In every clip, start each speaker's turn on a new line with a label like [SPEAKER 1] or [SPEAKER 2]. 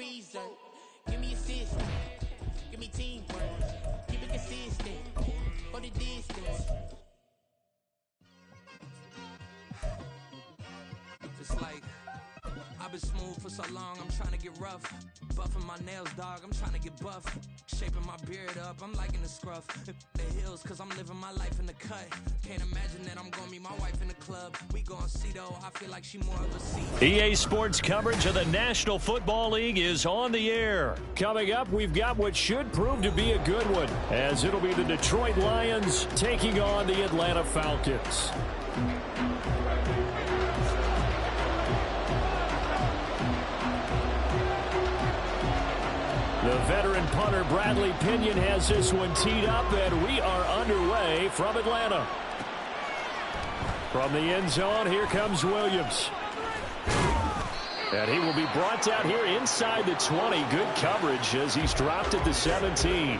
[SPEAKER 1] pleaser. Give me assist. Give me teamwork. Keep it consistent. For the distance. Just like I've been smooth for so long, I'm trying to get rough. Buffing my nails, dog, I'm trying to get buff. Shaping my beard up, I'm liking the scruff. The hills, cause I'm living my life in the cut. Can't imagine that I'm gonna meet my wife in the club. We gon' see though, I feel like she more of a seat.
[SPEAKER 2] EA Sports coverage of the National Football League is on the air. Coming up, we've got what should prove to be a good one, as it'll be the Detroit Lions taking on the Atlanta Falcons. The veteran punter Bradley Pinion has this one teed up, and we are underway from Atlanta. From the end zone, here comes Williams. And he will be brought down here inside the 20. Good coverage as he's dropped at the 17.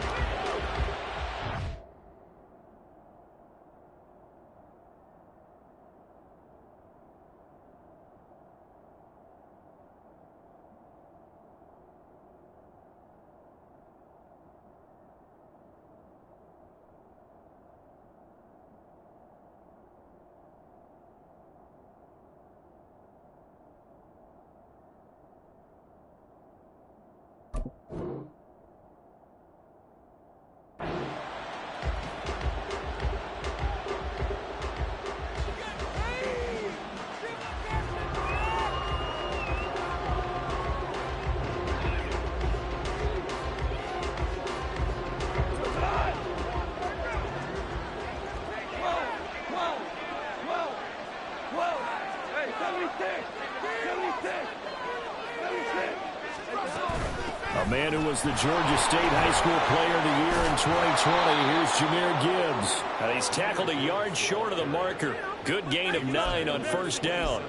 [SPEAKER 2] A man who was the Georgia State High School Player of the Year in 2020. Here's Jahmyr Gibbs. And he's tackled a yard short of the marker. Good gain of 9 on first down.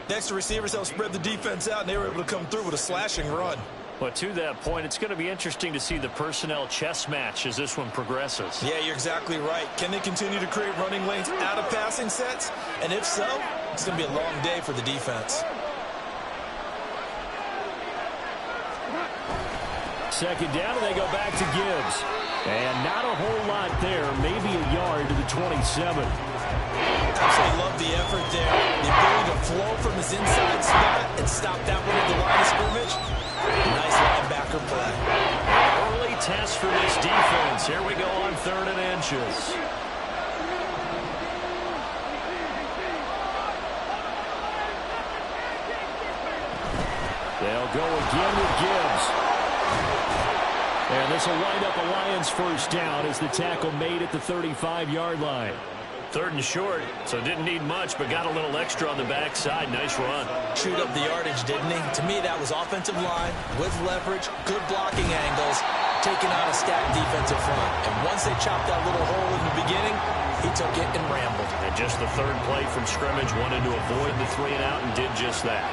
[SPEAKER 3] Next, the receivers helped spread the defense out, and they were able to come through with a slashing run.
[SPEAKER 2] But to that point, it's going to be interesting to see the personnel chess match as this one progresses.
[SPEAKER 3] Yeah, you're exactly right. Can they continue to create running lanes out of passing sets? And if so, it's going to be a long day for the defense.
[SPEAKER 2] Second down, and they go back to Gibbs. And not a whole lot there, maybe a yard to the 27.
[SPEAKER 3] Absolutely love the effort there. The ability to flow from his inside spot and stop that one at the line of scrimmage. Nice linebacker play.
[SPEAKER 2] Early test for this defense. Here we go on 3rd and inches. They'll go again with Gibbs. And this will wind up a Lions first down as the tackle made at the 35-yard line. 3rd and short, so didn't need much, but got a little extra on the backside. Nice run.
[SPEAKER 3] Chewed up the yardage, didn't he? To me, that was offensive line with leverage, good blocking angles, taking on a stacked defensive front. And once they chopped that little hole in the beginning, he took it and rambled.
[SPEAKER 2] And just the 3rd play from scrimmage, wanted to avoid the 3 and out and did just that.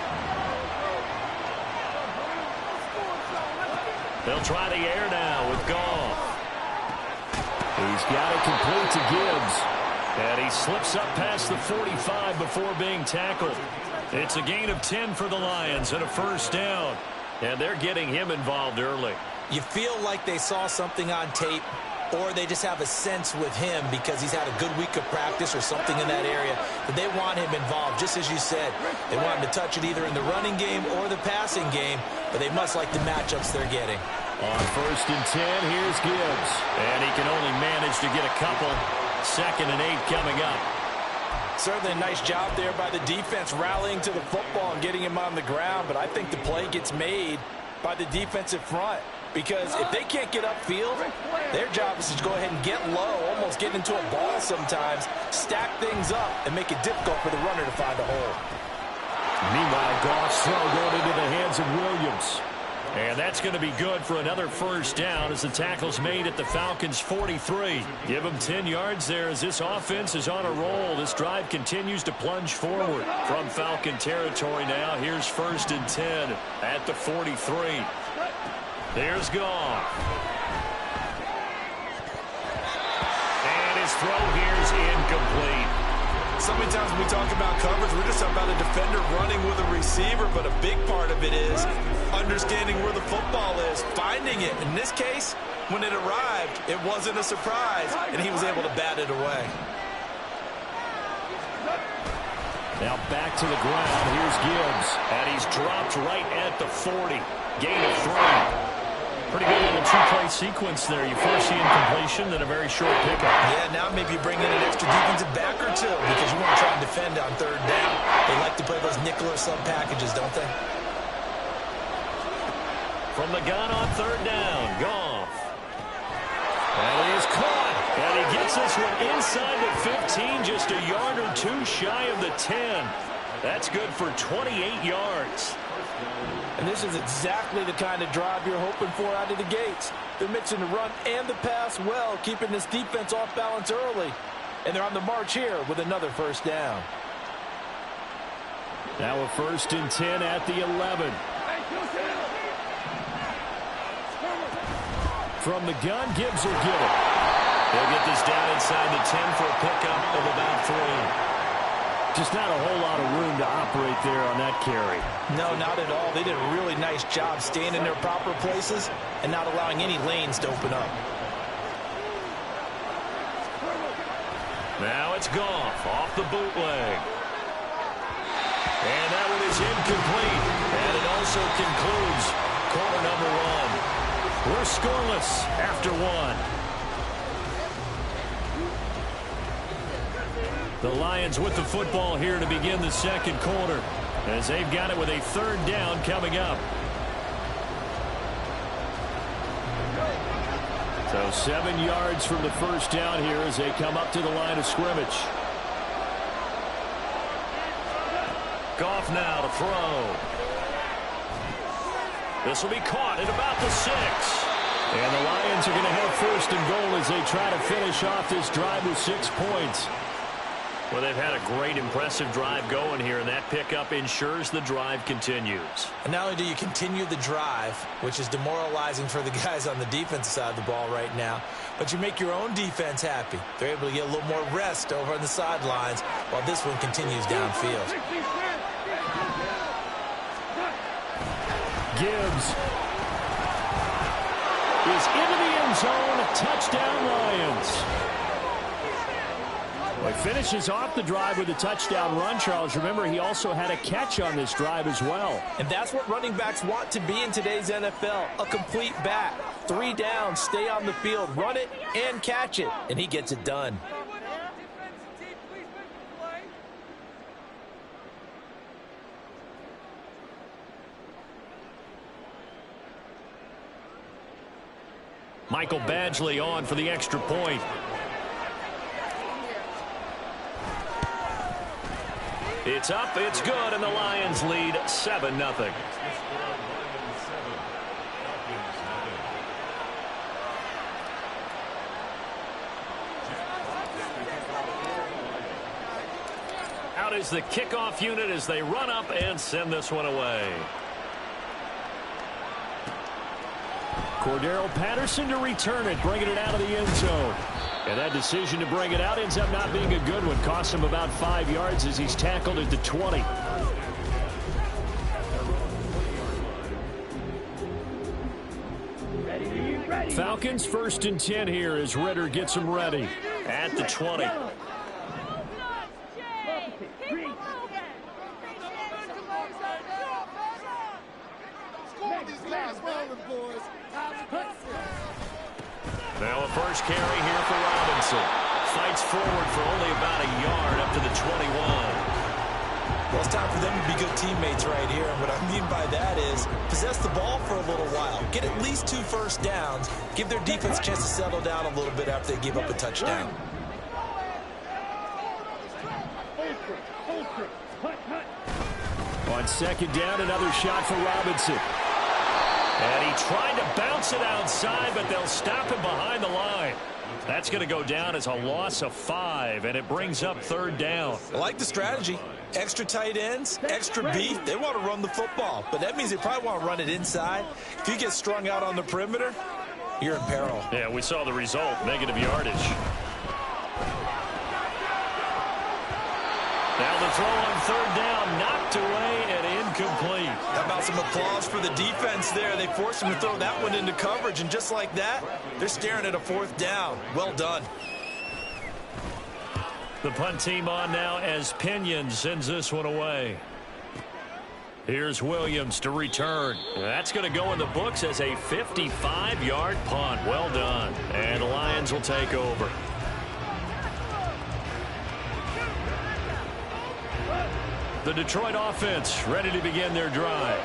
[SPEAKER 2] They'll try the air now with Goff. He's got it complete to Gibbs. And he slips up past the 45 before being tackled. It's a gain of 10 for the Lions and a first down. And they're getting him involved early.
[SPEAKER 3] You feel like they saw something on tape, or they just have a sense with him because he's had a good week of practice or something in that area that they want him involved, just as you said. They want him to touch it either in the running game or the passing game, but they must like the matchups they're getting.
[SPEAKER 2] On 1st and 10, here's Gibbs. And he can only manage to get a couple. 2nd and 8 coming up.
[SPEAKER 3] Certainly a nice job there by the defense rallying to the football and getting him on the ground, but I think the play gets made by the defensive front. Because if they can't get upfield, their job is to go ahead and get low, almost get into a ball sometimes, stack things up, and make it difficult for the runner to find a hole.
[SPEAKER 2] Meanwhile, Goff's throw going into the hands of Williams. And that's going to be good for another first down as the tackle's made at the Falcons' 43. Give them 10 yards there as this offense is on a roll. This drive continues to plunge forward from Falcon territory now. Here's 1st and 10 at the 43. There's Goff. And his throw here's incomplete.
[SPEAKER 3] So many times when we talk about coverage, we're just talking about a defender running with a receiver, but a big part of it is understanding where the football is, finding it. In this case, when it arrived, it wasn't a surprise, and he was able to bat it away.
[SPEAKER 2] Now back to the ground. Here's Gibbs. And he's dropped right at the 40. Gain of 3. Pretty good little two-play sequence there. You first see incompletion, then a very short pickup.
[SPEAKER 3] Yeah, now maybe you bring in an extra defensive back or two because you want to try and defend on third down. They like to play those nickel or sub packages, don't they?
[SPEAKER 2] From the gun on third down, Goff. And he is caught. And he gets this one inside the 15, just a yard or two shy of the 10. That's good for 28 yards.
[SPEAKER 3] And this is exactly the kind of drive you're hoping for out of the gates. They're mixing the run and the pass well, keeping this defense off balance early. And they're on the march here with another first down.
[SPEAKER 2] Now a 1st and 10 at the 11. From the gun, Gibbs will get it. They'll get this down inside the 10 for a pickup of about 3. Just not a whole lot of room to operate there on that carry.
[SPEAKER 3] No, not at all. They did a really nice job staying in their proper places and not allowing any lanes to open up.
[SPEAKER 2] Now it's Goff off the bootleg. And that one is incomplete. And it also concludes quarter number 1. We're scoreless after 1. The Lions with the football here to begin the second quarter as they've got it with a third down coming up. So 7 yards from the first down here as they come up to the line of scrimmage. Goff now to throw. This will be caught at about the 6. And the Lions are going to have 1st and goal as they try to finish off this drive with 6 points. Well, they've had a great, impressive drive going here, and that pickup ensures the drive continues.
[SPEAKER 3] And not only do you continue the drive, which is demoralizing for the guys on the defensive side of the ball right now, but you make your own defense happy. They're able to get a little more rest over on the sidelines while this one continues downfield.
[SPEAKER 2] Gibbs is into the end zone. Touchdown, Lions. Well, he finishes off the drive with a touchdown run, Charles. Remember, he also had a catch on this drive as well.
[SPEAKER 3] And that's what running backs want to be in today's NFL, a complete back. 3 downs, stay on the field, run it, and catch it. And he gets it done.
[SPEAKER 2] Michael Badgley on for the extra point. It's up, it's good, and the Lions lead 7-0. Out is the kickoff unit as they run up and send this one away. Cordero Patterson to return it, bringing it out of the end zone. And that decision to bring it out ends up not being a good one. Cost him about 5 yards as he's tackled at the 20. Falcons 1st and 10 here as Ritter gets them ready at the 20. Now a first carry here for Robinson. Fights forward for only about a yard up to the 21.
[SPEAKER 3] Well, it's time for them to be good teammates right here. And what I mean by that is possess the ball for a little while. Get at least 2 first downs. Give their defense a chance to settle down a little bit after they give up a touchdown.
[SPEAKER 2] On 2nd down, another shot for Robinson. And he tried to bounce it outside, but they'll stop him behind the line. That's going to go down as a loss of 5, and it brings up 3rd down.
[SPEAKER 3] I like the strategy. Extra tight ends, extra beef. They want to run the football, but that means they probably want to run it inside. If you get strung out on the perimeter, you're in peril.
[SPEAKER 2] Yeah, we saw the result, negative yardage. Now the throw on 3rd down, knocked away and incomplete.
[SPEAKER 3] How about Some applause for the defense there. They forced him to throw that one into coverage, and just like that, they're staring at a 4th down. Well done.
[SPEAKER 2] The punt team on now as Pinion sends this one away. Here's Williams to return. That's going to go in the books as a 55-yard punt. Well done. And the Lions will take over. The Detroit offense ready to begin their drive.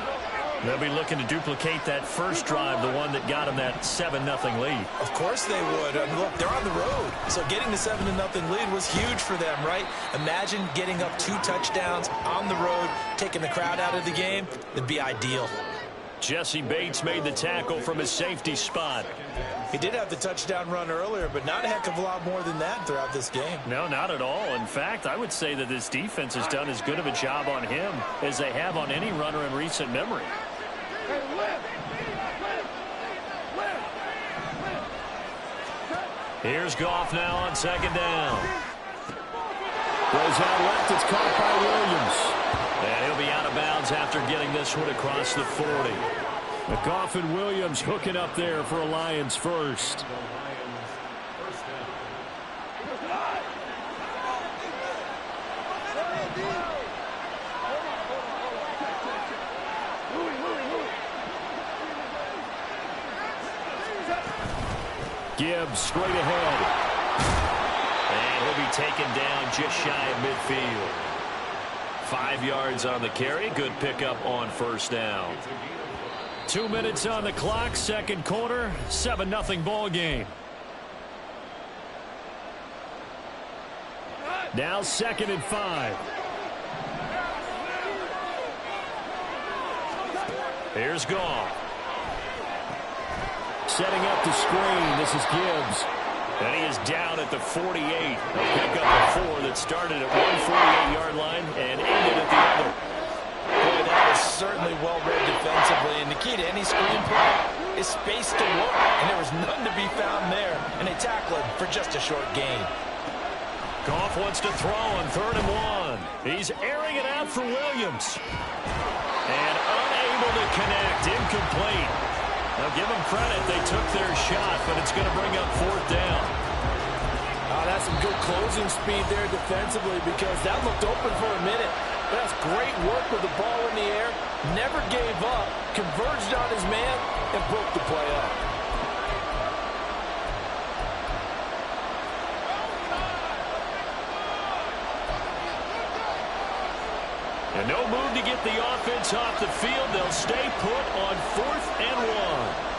[SPEAKER 2] They'll be looking to duplicate that first drive, the one that got them that 7-0 lead.
[SPEAKER 3] Of course they would. I mean, look, they're on the road. So getting the 7-0 lead was huge for them, right? Imagine getting up 2 touchdowns on the road, taking the crowd out of the game. That'd be ideal.
[SPEAKER 2] Jesse Bates made the tackle from his safety spot.
[SPEAKER 3] He did have the touchdown run earlier, but not a heck of a lot more than that throughout this game.
[SPEAKER 2] No, not at all. In fact, I would say that this defense has done as good of a job on him as they have on any runner in recent memory. Here's Goff now on 2nd down. Goes out left. It's caught by Williams. And he'll be out of bounds after getting this one across the 40. Goff and Williams hooking up there for a Lions first. Gibbs straight ahead. And he'll be taken down just shy of midfield. 5 yards on the carry. Good pickup on 1st down. 2 minutes on the clock, 2nd quarter, 7-0 ball game. Now 2nd and 5. Here's Goff. Setting up the screen. This is Gibbs. And he is down at the 48. They'll pick up a 4 that started at one 48-yard line and ended at the other.
[SPEAKER 3] Boy, that was certainly well-read defensively. And the key to any screen play is space to work. And there was none to be found there. And they tackled him for just a short gain.
[SPEAKER 2] Goff wants to throw on 3rd and 1. He's airing it out for Williams. And unable to connect. Incomplete. Now give them credit. They took their shot, but it's going to bring up 4th down.
[SPEAKER 3] That's some good closing speed there defensively because that looked open for a minute. But that's great work with the ball in the air. Never gave up. Converged on his man and broke the play up.
[SPEAKER 2] And no move to get the offense off the field. They'll stay put on 4th and 1.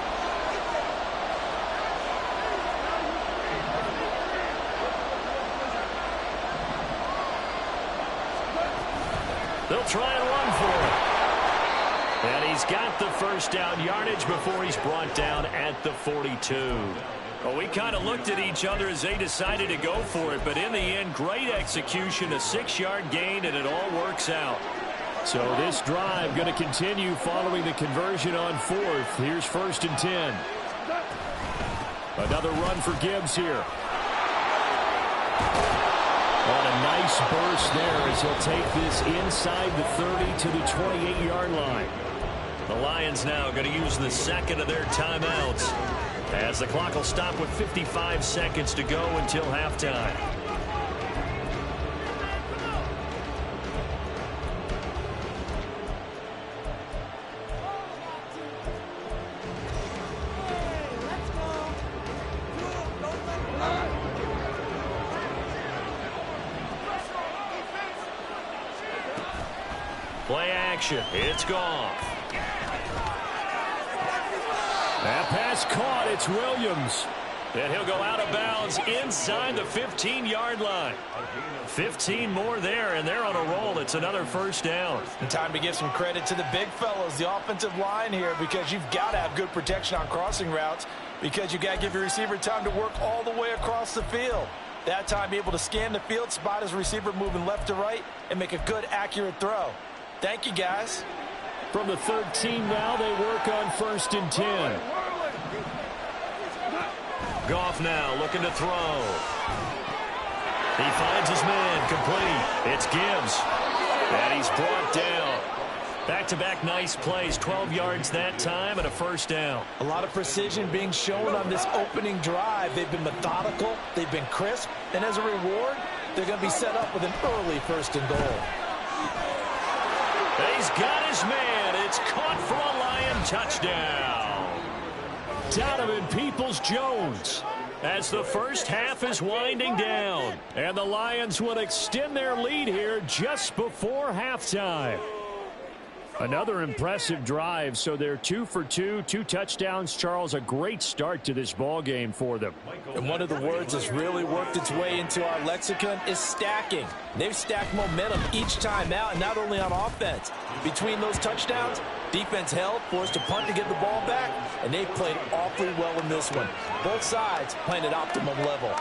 [SPEAKER 2] They'll try and run for it. And he's got the 1st down yardage before he's brought down at the 42. Well, we kind of looked at each other as they decided to go for it, but in the end, great execution, a 6-yard gain, and it all works out. So this drive going to continue following the conversion on 4th. Here's 1st and 10. Another run for Gibbs here. On a nice burst there as he'll take this inside the 30 to the 28-yard line. The Lions now going to use the 2nd of their timeouts, as the clock will stop with 55 seconds to go until halftime. Play action. It's Goff. That pass caught. It's Williams. And he'll go out of bounds inside the 15-yard line. 15 more there, and they're on a roll. It's another 1st down.
[SPEAKER 3] And time to give some credit to the big fellows, the offensive line here, because you've got to have good protection on crossing routes, because you've got to give your receiver time to work all the way across the field. That time, be able to scan the field, spot his receiver moving left to right, and make a good, accurate throw. Thank you, guys.
[SPEAKER 2] From the 13 now, they work on 1st and 10. Goff now looking to throw. He finds his man complete. It's Gibbs. And he's brought down Back-to-back nice plays, 12 yards that time and a first down.
[SPEAKER 3] A lot of precision being shown on this opening drive. They've been methodical, they've been crisp, and as a reward, they're going to be set up with an early first and goal.
[SPEAKER 2] He's got his man. It's caught for a Lion touchdown. Donovan Peoples-Jones as the first half is winding down. And the Lions will extend their lead here just before halftime. Another impressive drive, so they're 2 for 2, 2 touchdowns. Charles, a great start to this ball game for them.
[SPEAKER 3] And one of the words that's really worked its way into our lexicon is stacking. They've stacked momentum each time out, and not only on offense. Between those touchdowns, defense held, forced a punt to get the ball back, and they played awfully well in this one. Both sides playing at optimum level.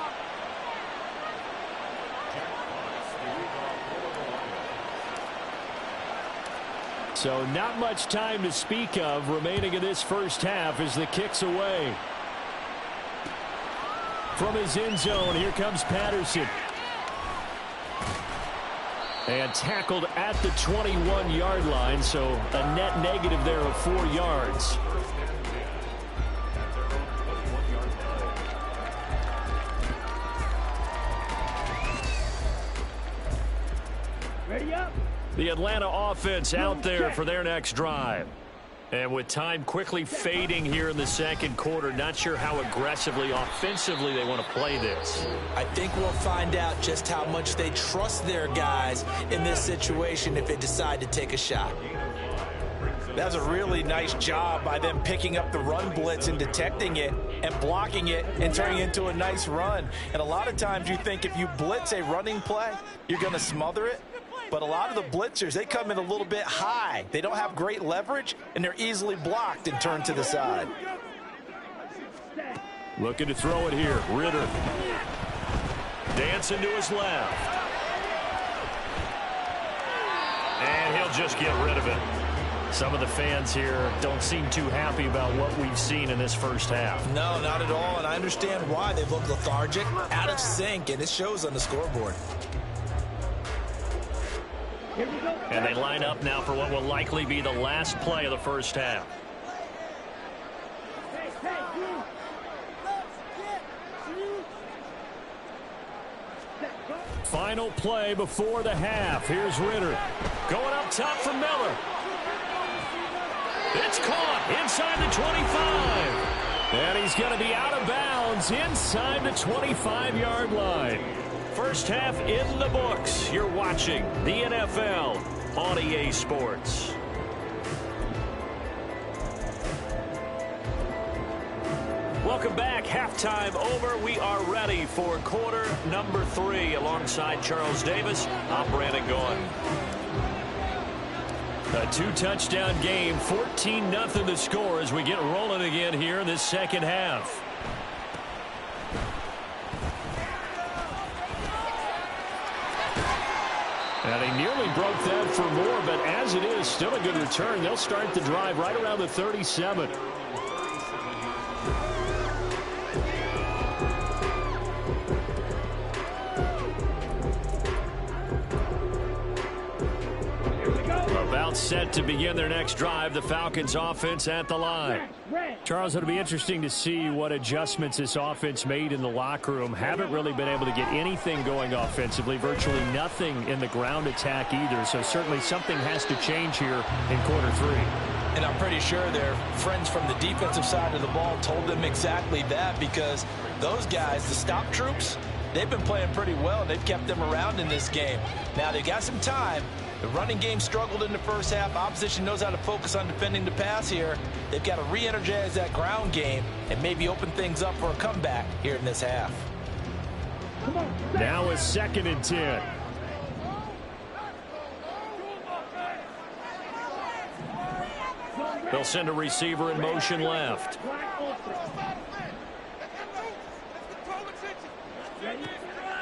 [SPEAKER 2] So not much time to speak of remaining in this first half as the kick's away. From his end zone, here comes Patterson. And tackled at the 21-yard line, so a net negative there of 4 yards.
[SPEAKER 4] Ready up.
[SPEAKER 2] The Atlanta offense out there for their next drive. And with time quickly fading here in the second quarter, not sure how aggressively, offensively they want to play this.
[SPEAKER 3] I think we'll find out just how much they trust their guys in this situation if they decide to take a shot. That was a really nice job by them picking up the run blitz and detecting it and blocking it and turning it into a nice run. And a lot of times you think if you blitz a running play, you're going to smother it. But a lot of the blitzers, they come in a little bit high. They don't have great leverage, and they're easily blocked and turned to the side.
[SPEAKER 2] Looking to throw it here. Ritter. Dancing to his left. And he'll just get rid of it. Some of the fans here don't seem too happy about what we've seen in this first half.
[SPEAKER 3] No, not at all, and I understand why. They've looked lethargic, out of sync, and it shows on the scoreboard.
[SPEAKER 2] And they line up now for what will likely be the last play of the first half. Final play before the half. Here's Ritter. Going up top for Miller. It's caught inside the 25. And he's going to be out of bounds inside the 25-yard line. First half in the books. You're watching the NFL on EA Sports. Welcome back. Halftime over. We are ready for quarter number 3. Alongside Charles Davis, I'm Brandon Gaughan. A 2-touchdown game, 14-0 the score as we get rolling again here in this second half. And he nearly broke that for more, but as it is, still a good return. They'll start the drive right around the 37. About set to begin their next drive, the Falcons offense at the line. Charles, it'll be interesting to see what adjustments this offense made in the locker room. Haven't really been able to get anything going offensively, virtually nothing in the ground attack either. So certainly something has to change here in quarter 3.
[SPEAKER 3] And I'm pretty sure their friends from the defensive side of the ball told them exactly that, because those guys, the stop troops, they've been playing pretty well, and they've kept them around in this game. Now, they've got some time. The running game struggled in the first half. Opposition knows how to focus on defending the pass here. They've got to re-energize that ground game and maybe open things up for a comeback here in this half.
[SPEAKER 2] Now a 2nd and 10. They'll send a receiver in motion left.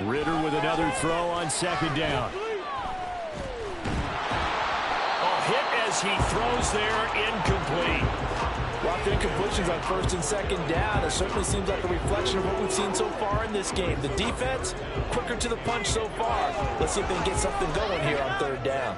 [SPEAKER 2] Ritter with another throw on 2nd down. Hit as he throws there, incomplete.
[SPEAKER 3] Lots of incompletions on 1st and 2nd down. It certainly seems like a reflection of what we've seen so far in this game. The defense, quicker to the punch so far. Let's see if they can get something going here on 3rd down.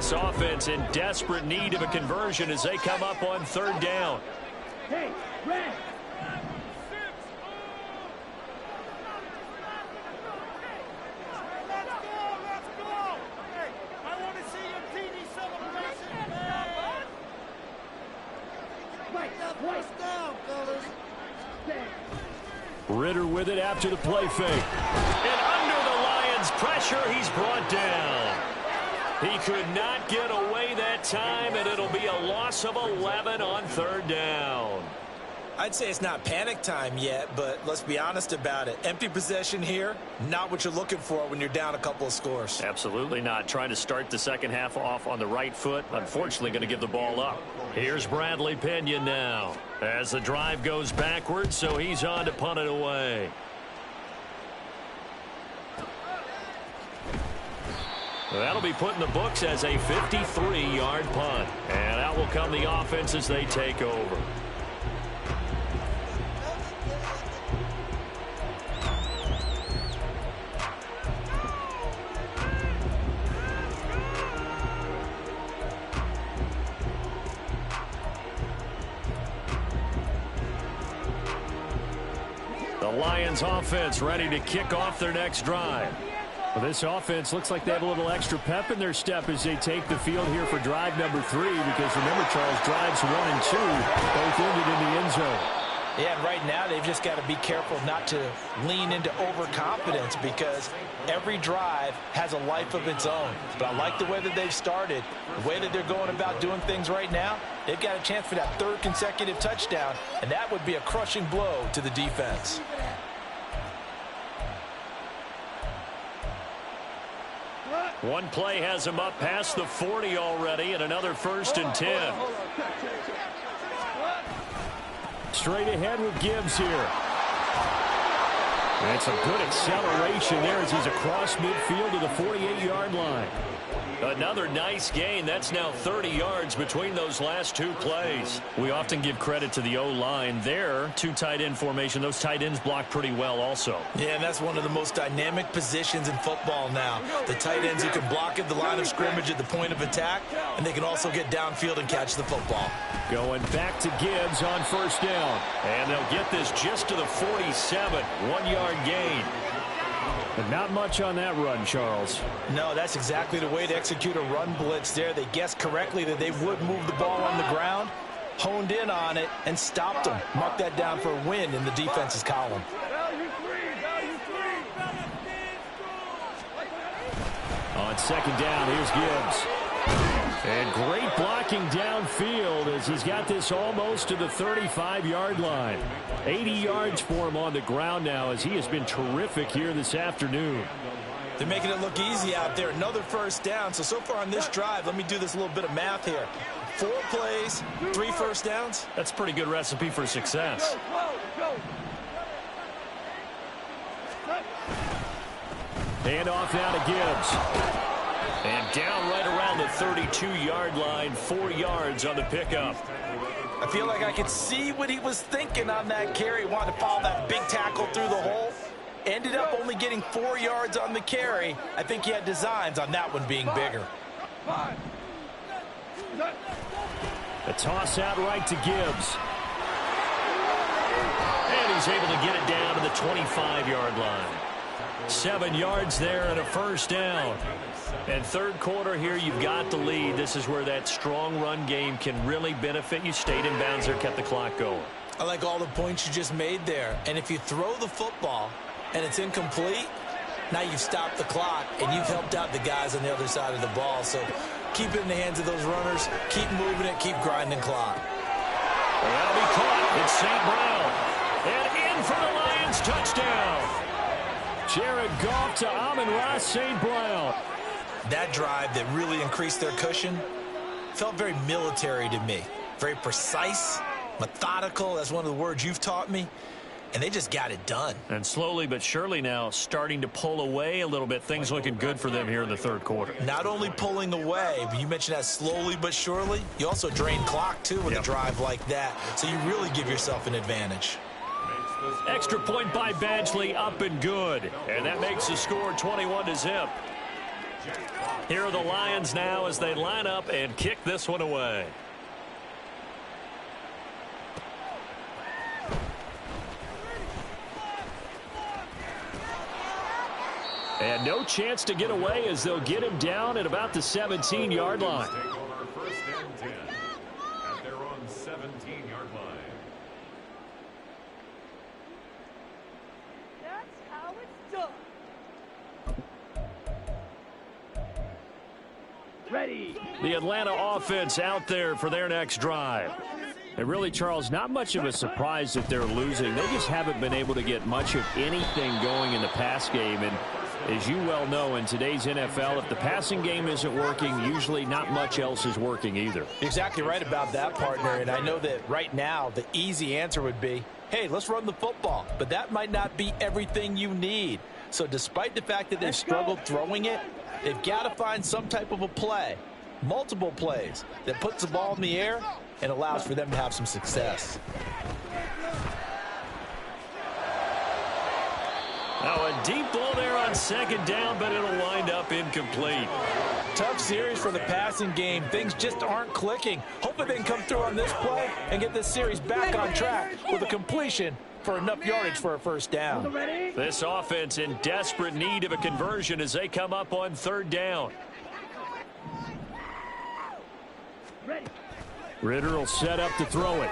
[SPEAKER 2] this offense in desperate need of a conversion as they come up on 3rd down.
[SPEAKER 4] Hey, red.
[SPEAKER 2] Ritter with it after the play fake. And under the Lions' pressure, he's brought down. He could not get away that time, and it'll be a loss of 11 on 3rd down.
[SPEAKER 3] I'd say it's not panic time yet, but let's be honest about it. Empty possession here, not what you're looking for when you're down a couple of scores.
[SPEAKER 2] Absolutely not. Trying to start the second half off on the right foot. Unfortunately, going to give the ball up. Here's Bradley Pinion now as the drive goes backwards, so he's on to punt it away. That'll be put in the books as a 53-yard punt. And out will come the offense as they take over. The Lions offense ready to kick off their next drive. Well, this offense looks like they have a little extra pep in their step as they take the field here for drive number 3, because remember, Charles, drives 1 and 2 both ended in the end zone.
[SPEAKER 3] Yeah, and right now they've just got to be careful not to lean into overconfidence, because every drive has a life of its own. But I like the way that they've started, the way that they're going about doing things right now. They've got a chance for that 3rd consecutive touchdown, and that would be a crushing blow to the defense.
[SPEAKER 2] One play has him up past the 40 already, and another 1st and 10. Straight ahead with Gibbs here. And some good acceleration there as he's across midfield to the 48-yard line. Another nice gain. That's now 30 yards between those last 2 plays. We often give credit to the O-line there. 2 tight end formation. Those tight ends block pretty well also.
[SPEAKER 3] Yeah, and that's one of the most dynamic positions in football now. The tight ends who can block at the line of scrimmage at the point of attack, and they can also get downfield and catch the football.
[SPEAKER 2] Going back to Gibbs on 1st down. And they'll get this just to the 47. 1-yard gain. But not much on that run, Charles.
[SPEAKER 3] No, that's exactly the way to execute a run blitz there. They guessed correctly that they would move the ball on the ground, honed in on it, and stopped them. Mark that down for a win in the defense's column.
[SPEAKER 2] On 2nd down, here's Gibbs. And great blocking downfield as he's got this almost to the 35-yard line. 80 yards for him on the ground now as he has been terrific here this afternoon.
[SPEAKER 3] They're making it look easy out there. Another 1st down. So far on this drive, let me do this little bit of math here. 4 plays, 3 1st downs.
[SPEAKER 2] That's a pretty good recipe for success. Hand off now to Gibbs. And down right around the 32-yard line, 4 yards on the pickup.
[SPEAKER 3] I feel like I could see what he was thinking on that carry. Wanted to follow that big tackle through the hole. Ended up only getting 4 yards on the carry. I think he had designs on that one being bigger.
[SPEAKER 2] A toss out right to Gibbs. And he's able to get it down to the 25-yard line. 7 yards there and a 1st down. And 3rd quarter here, you've got the lead. This is where that strong run game can really benefit you. Stayed in bounds there, kept the clock going.
[SPEAKER 3] I like all the points you just made there. And if you throw the football and it's incomplete, now you've stopped the clock and you've helped out the guys on the other side of the ball. So keep it in the hands of those runners. Keep moving it. Keep grinding clock.
[SPEAKER 2] Well, that'll be caught. It's St. Brown. And in for the Lions touchdown. Jared Goff to Amon-Ra St. Brown.
[SPEAKER 3] That drive that really increased their cushion felt very military to me. Very precise, methodical. That's one of the words you've taught me. And they just got it done.
[SPEAKER 2] And slowly but surely now starting to pull away a little bit. Things looking good for them here in the 3rd quarter.
[SPEAKER 3] Not only pulling away, but you mentioned that slowly but surely. You also drain clock, too, with a drive like that. So you really give yourself an advantage.
[SPEAKER 2] Extra point by Badgley, up and good. And that makes the score 21-0. Here are the Lions now as they line up and kick this one away. And no chance to get away as they'll get him down at about the 17-yard line.
[SPEAKER 5] Take over first and 10 at their own 17-yard line.
[SPEAKER 4] That's how it's done. Ready.
[SPEAKER 2] The Atlanta offense out there for their next drive. And really, Charles, not much of a surprise that they're losing. They just haven't been able to get much of anything going in the pass game. And as you well know, in today's NFL, if the passing game isn't working, usually not much else is working either.
[SPEAKER 3] Exactly right about that, partner. And I know that right now the easy answer would be, hey, let's run the football. But that might not be everything you need. So despite the fact that they've struggled throwing it, they've got to find some type of a play, multiple plays, that puts the ball in the air and allows for them to have some success.
[SPEAKER 2] Now a deep ball there on second down, but it'll wind up incomplete.
[SPEAKER 3] Tough series for the passing game. Things just aren't clicking. Hopefully they can come through on this play and get this series back on track with a completion for enough yardage for a first down.
[SPEAKER 2] This offense in desperate need of a conversion as they come up on third down. Ritter will set up to throw it.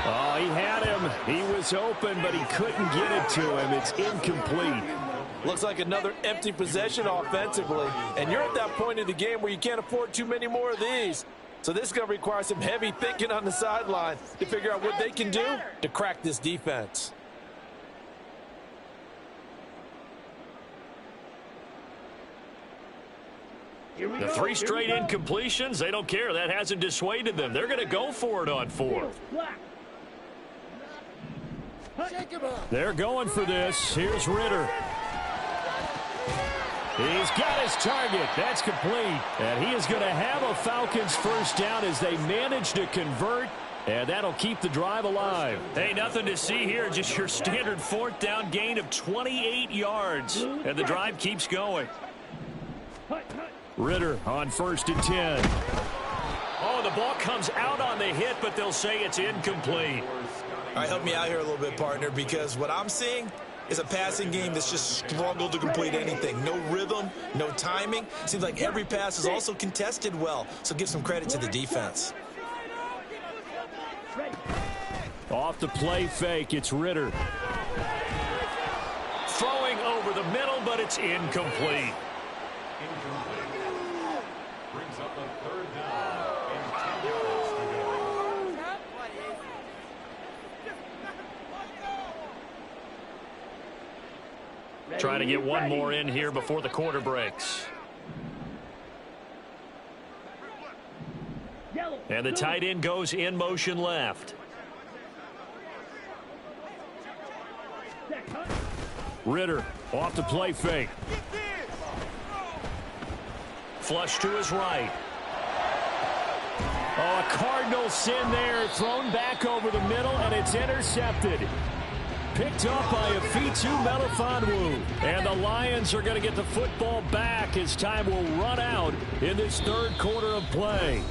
[SPEAKER 2] Oh, he had him. He was open, but he couldn't get it to him. It's incomplete.
[SPEAKER 3] Looks like another empty possession offensively. And you're at that point in the game where you can't afford too many more of these. So this is going to require some heavy thinking on the sideline to figure out what they can do to crack this defense.
[SPEAKER 2] The three straight incompletions, they don't care. That hasn't dissuaded them. They're going to go for it on fourth. They're going for this. Here's Ritter. He's got his target. That's complete. And he is going to have a Falcons first down as they manage to convert. And that'll keep the drive alive. Hey, nothing to see here. Just your standard fourth down gain of 28 yards. And the drive keeps going. Ritter on first and 10. Oh, the ball comes out on the hit, but they'll say it's incomplete.
[SPEAKER 3] All right, help me out here a little bit, partner, because what I'm seeing is a passing game that's just struggled to complete anything. No rhythm, no timing. Seems like every pass is also contested well, so give some credit to the defense.
[SPEAKER 2] Off the play fake, it's Ritter. Throwing over the middle, but it's incomplete.
[SPEAKER 5] Brings up a third down and 10 yards to go.
[SPEAKER 2] Trying to get one more in here before the quarter breaks. And the tight end goes in motion left. Ritter off the play fake. Flush to his right. Oh, a Cardinal sin there. Thrown back over the middle, and it's intercepted. Picked up by Afitu Melifonwu. And the Lions are going to get the football back as time will run out in this third quarter of play.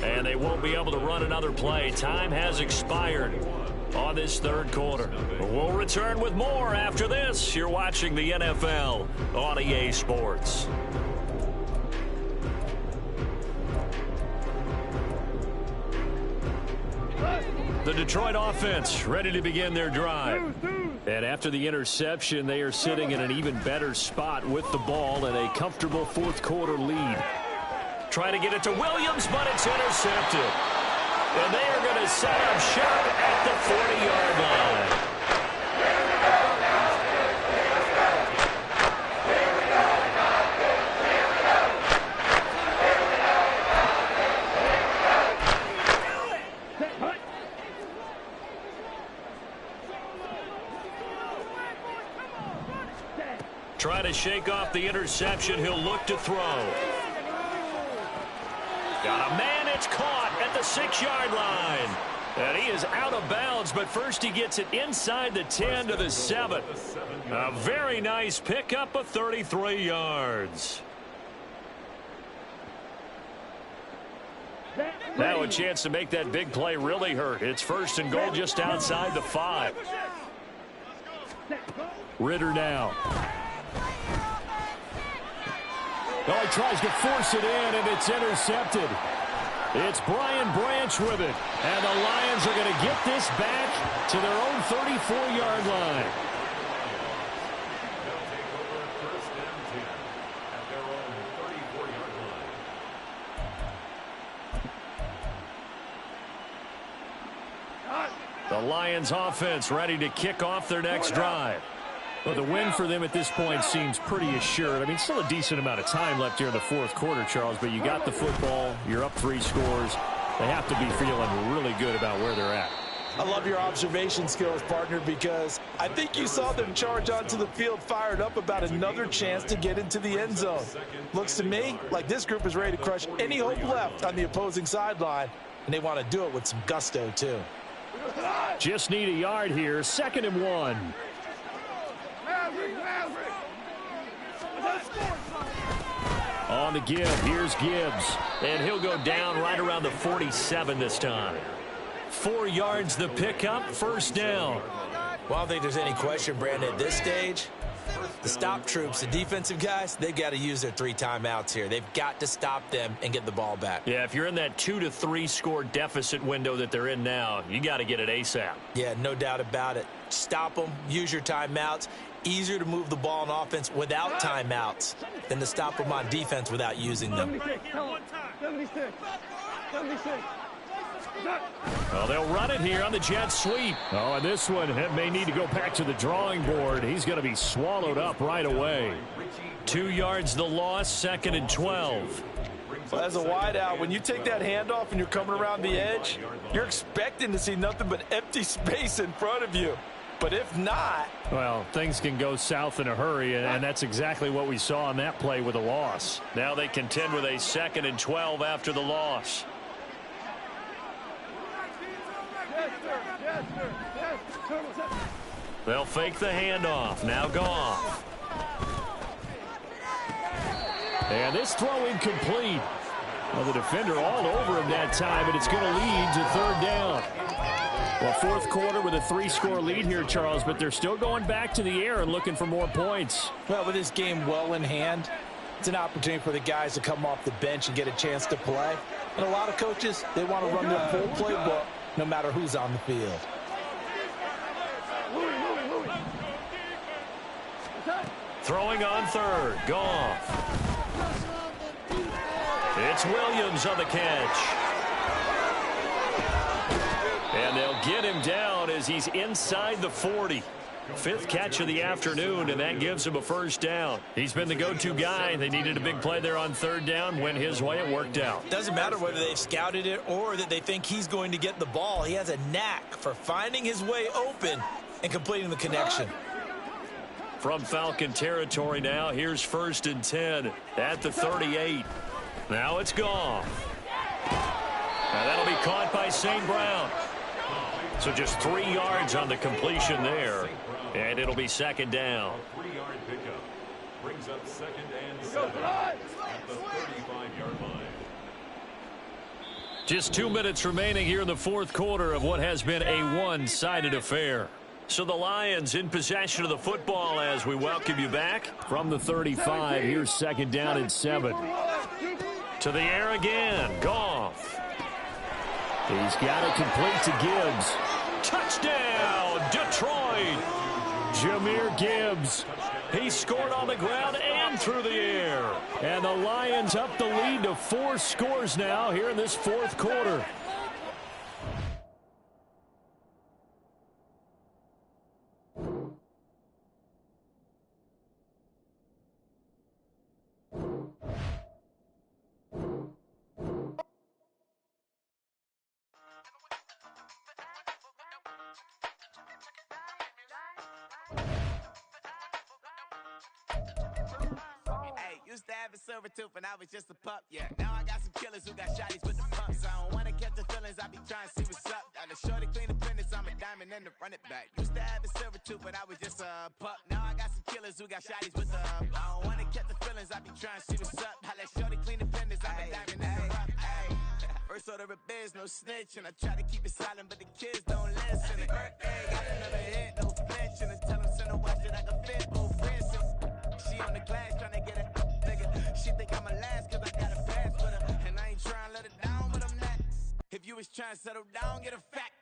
[SPEAKER 2] And they won't be able to run another play. Time has expired on this third quarter. We'll return with more after this. You're watching the NFL on EA Sports. The Detroit offense ready to begin their drive. And after the interception, they are sitting in an even better spot with the ball and a comfortable fourth quarter lead. Trying to get it to Williams, but it's intercepted. And they are going to set up shop at the 40-yard line. Trying to shake off the interception. He'll look to throw. Got a man. It's caught at the 6-yard line. And he is out of bounds, but first he gets it inside the 10 to the 7. A very nice pickup of 33 yards. Now a chance to make that big play really hurt. It's 1st and goal just outside the 5. Ritter now. Oh, he tries to force it in, and it's intercepted. It's Brian Branch with it. And the Lions are going to get this back to their own 34-yard line.
[SPEAKER 5] They'll take over 1st and 10 at their own 34-yard line.
[SPEAKER 2] The Lions offense ready to kick off their next drive. Well, the win for them at this point seems pretty assured. I mean, still a decent amount of time left here in the 4th quarter, Charles, but you got the football. You're up 3 scores. They have to be feeling really good about where they're at.
[SPEAKER 3] I love your observation skills, partner, because I think you saw them charge onto the field fired up about another chance to get into the end zone. Looks to me like this group is ready to crush any hope left on the opposing sideline, and they want to do it with some gusto, too.
[SPEAKER 2] Just need a yard here. 2nd and 1. On the give, here's Gibbs. And he'll go down right around the 47 this time. 4 yards the pickup, 1st down.
[SPEAKER 3] Well, I don't think there's any question, Brandon, at this stage, the stop troops, the defensive guys, they've got to use their 3 timeouts here. They've got to stop them and get the ball back.
[SPEAKER 2] Yeah, if you're in that 2 to 3 score deficit window that they're in now, you got to get it ASAP.
[SPEAKER 3] Yeah, no doubt about it. Stop them, use your timeouts. Easier to move the ball on offense without timeouts than to stop them on defense without using them.
[SPEAKER 4] 76.
[SPEAKER 2] Well, they'll run it here on the jet sweep. Oh, and this one may need to go back to the drawing board. He's going to be swallowed up right away. 2 yards the loss, 2nd and 12.
[SPEAKER 3] Well, as a wideout, when you take that handoff and you're coming around the edge, you're expecting to see nothing but empty space in front of you. But if not...
[SPEAKER 2] Well, things can go south in a hurry, and that's exactly what we saw on that play with a loss. Now they contend with a 2nd and 12 after the loss. They'll fake the handoff. Now Goff. And this throw incomplete. Well, the defender all over him that time, and it's going to lead to 3rd down. Well, 4th quarter with a 3-score lead here, Charles, but they're still going back to the air and looking for more points.
[SPEAKER 3] Well, with this game well in hand, it's an opportunity for the guys to come off the bench and get a chance to play. And a lot of coaches, they want to run their full playbook no matter who's on the field.
[SPEAKER 2] Throwing on 3rd, Goff. It's Williams on the catch. And they'll get him down as he's inside the 40. 5th catch of the afternoon, and that gives him a 1st down. He's been the go-to guy. They needed a big play there on 3rd down. Went his way. It worked out.
[SPEAKER 3] Doesn't matter whether they've scouted it or that they think he's going to get the ball. He has a knack for finding his way open and completing the connection.
[SPEAKER 2] From Falcon territory now, here's 1st and 10 at the 38. Now it's Goff. Now that'll be caught by St. Brown. So just 3 yards on the completion there, and it'll be 2nd down.
[SPEAKER 5] 3-yard pickup brings up 2nd and 7 at the 35-yard line.
[SPEAKER 2] Just 2 minutes remaining here in the 4th quarter of what has been a one-sided affair. So the Lions in possession of the football as we welcome you back from the 35. Here's 2nd down and 7. To the air again, Goff. He's got it complete to Gibbs. Touchdown, Detroit. Jahmyr Gibbs. He scored on the ground and through the air. And the Lions up the lead to 4 scores now here in this 4th quarter.
[SPEAKER 6] Used to have a silver tooth when I was just a pup, yeah. Now I got some killers who got shotties with the pumps. I don't wanna catch the feelings, I be trying to see what's up. Got a shorty clean the finish, I'm a diamond and to run it back. Used to have a silver tooth, but I was just a pup. Now I got some killers who got shotties with the I don't wanna catch the feelings, I be trying to see what's up. I let shorty clean the finish, I'm a diamond and to rough. First order of biz, no snitching. I try to keep it silent, but the kids don't listen. Birthday, got another hit, no flinching. And tell them send a watch that I can fit, oh Princeton. She on the glass trying to get a nigga. She think I'm a last cause I got a pass with her. And I ain't trying to let her down, but I'm not. If you was trying to settle down, get a fact.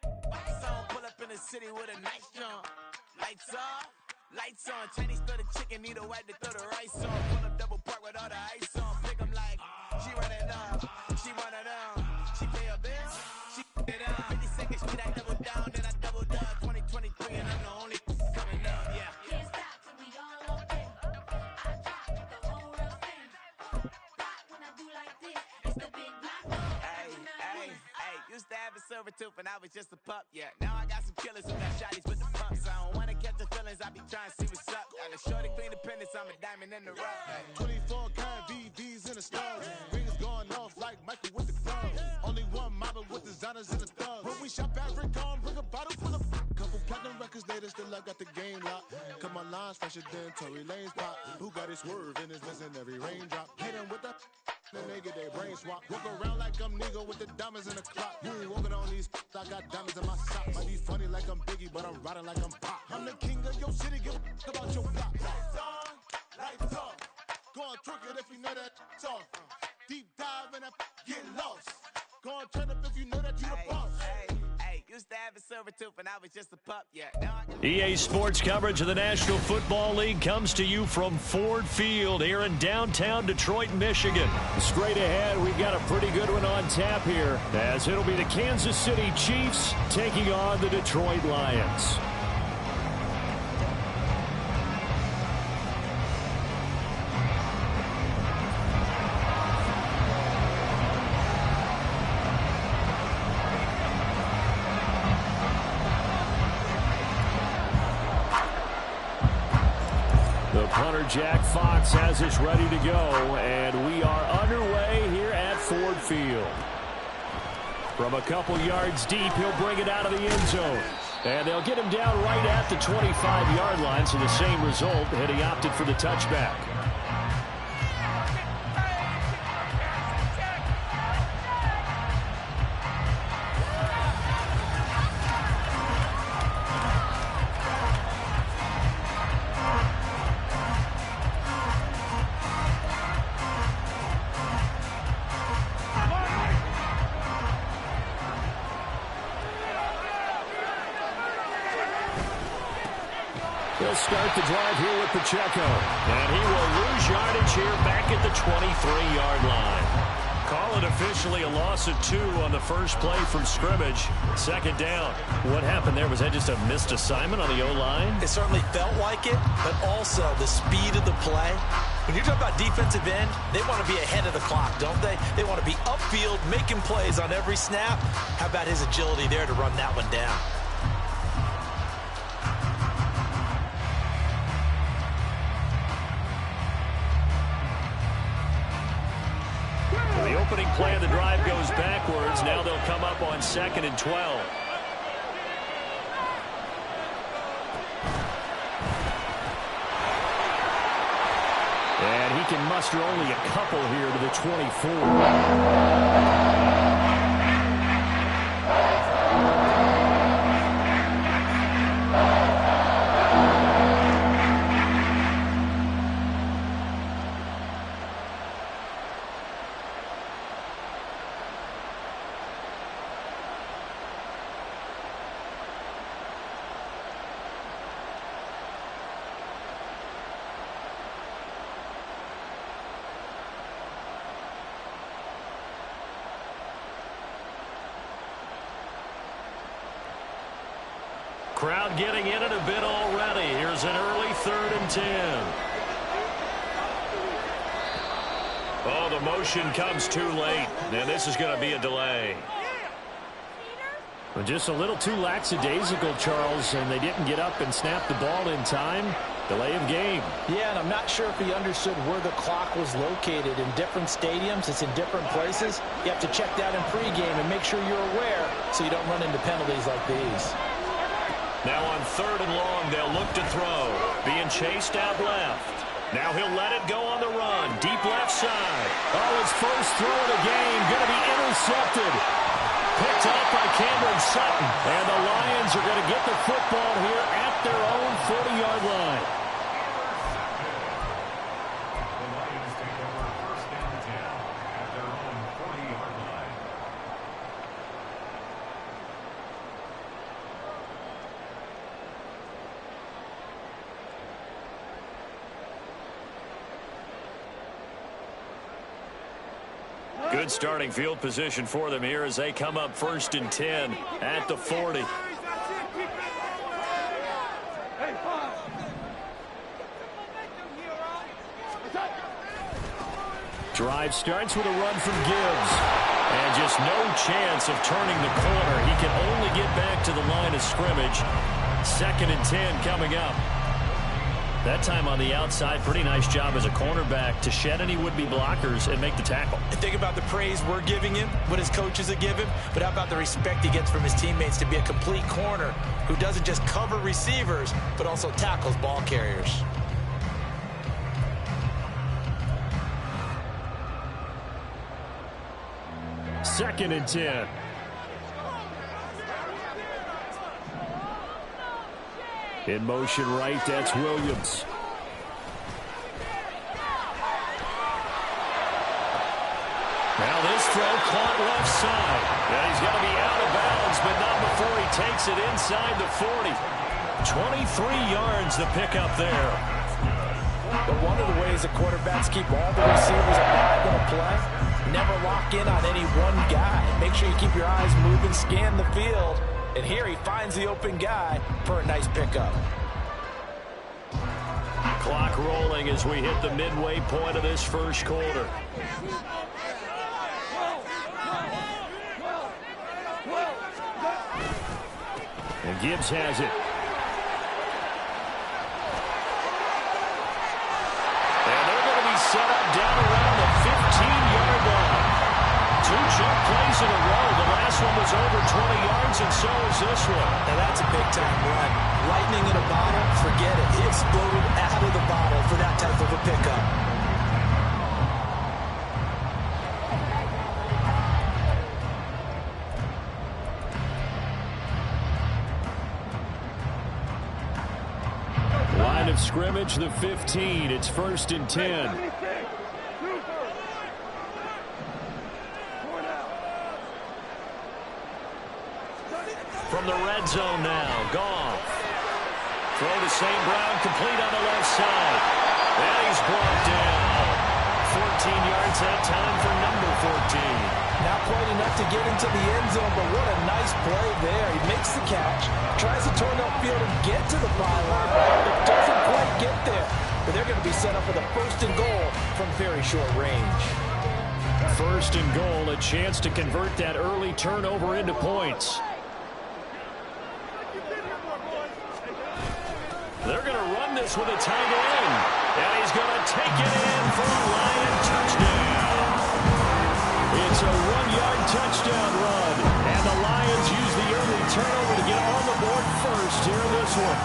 [SPEAKER 6] Song pull up in the city with a nice jump. Lights off, lights on. Chinese throw the chicken, need a wipe to throw the rice on. Pull up double park with all the ice on. Pick 'em like, she run it up, she run it up. She pay a bill, she it up. 50 seconds, she that double down, then I double up. 2023 and I'm the only coming up, yeah.
[SPEAKER 7] Can't stop till we all okay. I drop with the whole world sing. Rock when I do like this, it's the big block.
[SPEAKER 6] Hey, used to have a silver tooth and I was just a pup, yeah. Now I got some killers who got shotties with the pumps. I don't wanna catch the feelings, I be trying to see what's up. Got a shorty clean appendix, I'm a diamond in the rough.
[SPEAKER 8] 24 karat VVs in the stars. Rings going off like Michael with the clubs. Only one model with designers in the thugs. When we shop at Rick on, bring a bottle full of couple platinum records later, still I got the game locked. Cause my lines fresher than Tory Lane's pop. Who got his swerve and is missing every raindrop. Hit him with that. Then they get their brain swap. Walk around like I'm Nego with the diamonds in the clock. You ain't walking on these, I got diamonds in my sock. Might be funny like I'm Biggie, but I'm riding like I'm Pop. I'm the king of your city, give a about your block. Lights on, lights off. Go on, twerk it if you know that it's off. Deep dive and get lost. Go on, turn up if you know that you the boss.
[SPEAKER 6] Used to have a silver tooth and I was just a pup, yeah. Now I got
[SPEAKER 2] EA Sports coverage of the National Football League comes to you from Ford Field here in downtown Detroit, Michigan. Straight ahead, we've got a pretty good one on tap here, as it'll be the Kansas City Chiefs taking on the Detroit Lions. Punter Jack Fox has us ready to go, and we are underway here at Ford Field. From a couple yards deep, he'll bring it out of the end zone. And they'll get him down right at the 25-yard line, so the same result, and he opted for the touchback. He'll start the drive here with Pacheco. And he will lose yardage here back at the 23-yard line. Call it officially a loss of 2 on the first play from scrimmage. Second down. What happened there? Was that just a missed assignment on the O-line?
[SPEAKER 3] It certainly felt like it, but also the speed of the play. When you're talking about defensive end, they want to be ahead of the clock, don't they? They want to be upfield, making plays on every snap. How about his agility there to run that one down?
[SPEAKER 2] The opening play of the drive goes backwards. Now they'll come up on 2nd and 12. And he can muster only a couple here to the 24. Crowd getting in it a bit already. Here's an early 3rd and 10. Oh, the motion comes too late. And this is going to be a delay. Well, just a little too lackadaisical, Charles, and they didn't get up and snap the ball in time. Delay of game.
[SPEAKER 3] Yeah, and I'm not sure if he understood where the clock was located. In different stadiums, it's in different places. You have to check that in pregame and make sure you're aware so you don't run into penalties like these.
[SPEAKER 2] Now on 3rd and long, they'll look to throw. Being chased out left. Now he'll let it go on the run. Deep left side. Oh, his first throw of the game. Going to be intercepted. Picked up by Cameron Sutton. And the Lions are going to get the football here at their own 40-yard line.
[SPEAKER 5] The Lions take over first and 10 at their own 40-yard line.
[SPEAKER 2] Good starting field position for them here as they come up first and 10 at the 40. Drive starts with a run from Gibbs. And just no chance of turning the corner. He can only get back to the line of scrimmage. Second and 10 coming up. That time on the outside, pretty nice job as a cornerback to shed any would-be blockers and make the tackle.
[SPEAKER 3] And think about the praise we're giving him, what his coaches have given, but how about the respect he gets from his teammates to be a complete corner who doesn't just cover receivers, but also tackles ball carriers.
[SPEAKER 2] Second and 10. In motion right, that's Williams. Now this throw caught left side. And he's got to be out of bounds, but not before he takes it inside the 40. 23 yards the pickup there.
[SPEAKER 3] But one of the ways that quarterbacks keep all the receivers alive in a play, never lock in on any one guy. Make sure you keep your eyes moving, scan the field. And here he finds the open guy for a nice pickup.
[SPEAKER 2] Clock rolling as we hit the midway point of this first quarter. And Gibbs has it. And they're going to be set up down around the 15-yard line. Two jump plays in a row. The last one was over 20 yards, and so is this one.
[SPEAKER 3] Now that's a big-time run. Lightning in a bottle, forget it. He exploded out of the bottle for that type of a pickup.
[SPEAKER 2] Line of scrimmage, the 15. It's first and 10. From the red zone now, Goff. Throw to St. Brown, complete on the left side. And he's brought down. 14 yards that time for number 14.
[SPEAKER 3] Not quite enough to get into the end zone, but what a nice play there. He makes the catch, tries to turn upfield and get to the byline, but doesn't quite get there. But they're going to be set up with a first and goal from very short range.
[SPEAKER 2] First and goal, a chance to convert that early turnover into points. They're going to run this with a tight end. And he's going to take it in for a Lion touchdown. It's a 1-yard touchdown run. And the Lions use the early turnover to get on the board first here in this one.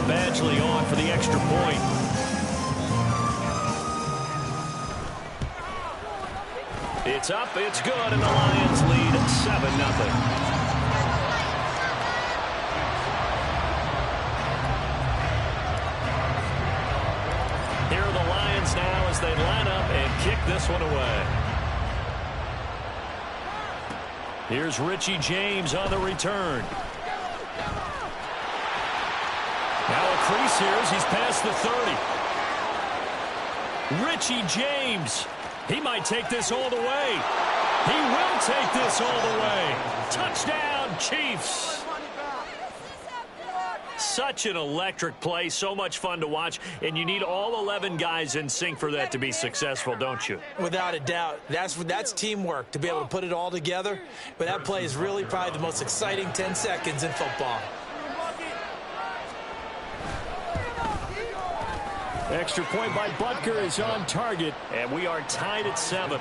[SPEAKER 2] Badgley on for the extra point. It's up, it's good, and the Lions lead 7-0. Here are the Lions now as they line up and kick this one away. Here's Richie James on the return. Now a crease here as he's past the 30. Richie James. He might take this all the way. He will take this all the way. Touchdown, Chiefs. Such an electric play, so much fun to watch, and you need all 11 guys in sync for that to be successful, don't you?
[SPEAKER 3] Without a doubt. That's teamwork, to be able to put it all together. But that play is really probably the most exciting 10 seconds in football.
[SPEAKER 2] Extra point by Butker is on target, and we are tied at 7.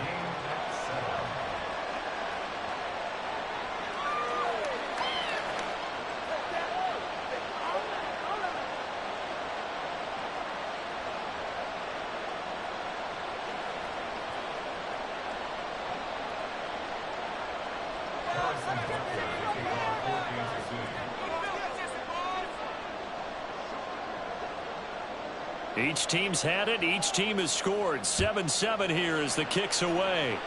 [SPEAKER 2] Each team's had it. Each team has scored. 7-7 here as the kick's away.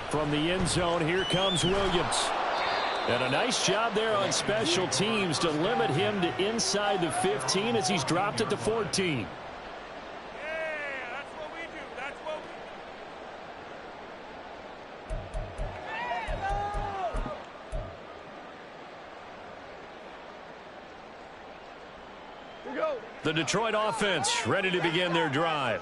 [SPEAKER 2] From the end zone, here comes Williams. And a nice job there on special teams to limit him to inside the 15 as he's dropped it to 14. The Detroit offense ready to begin their drive.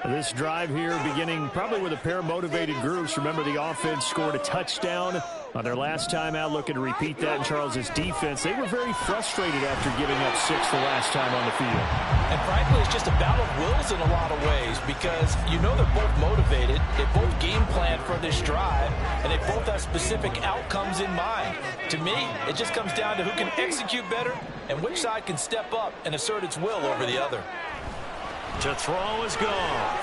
[SPEAKER 2] This drive here beginning probably with a pair of motivated groups. Remember, the offense scored a touchdown on their last time out. Looking to repeat that in Charles's defense. They were very frustrated after giving up 6 the last time on the field.
[SPEAKER 3] And frankly, it's just a battle of wills in a lot of ways because you know they're both motivated. They both game plan for this drive, and they both have specific outcomes in mind. To me, it just comes down to who can execute better and which side can step up and assert its will over the other.
[SPEAKER 2] To throw is gone.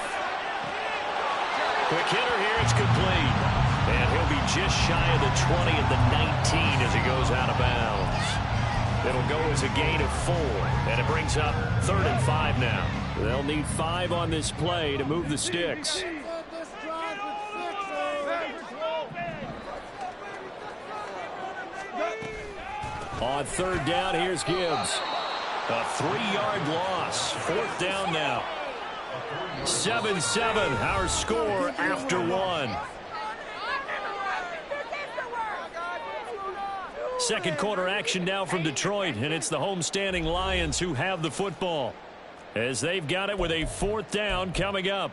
[SPEAKER 2] Quick hitter here, it's complete. And he'll be just shy of the 20 at the 19 as he goes out of bounds. It'll go as a gain of 4, and it brings up 3rd and 5 now. They'll need 5 on this play to move the sticks. On 3rd down, here's Gibbs. A 3-yard loss. 4th down now. 7-7, our score after 1. Second quarter action now from Detroit, and it's the homestanding Lions who have the football as they've got it with a 4th down coming up.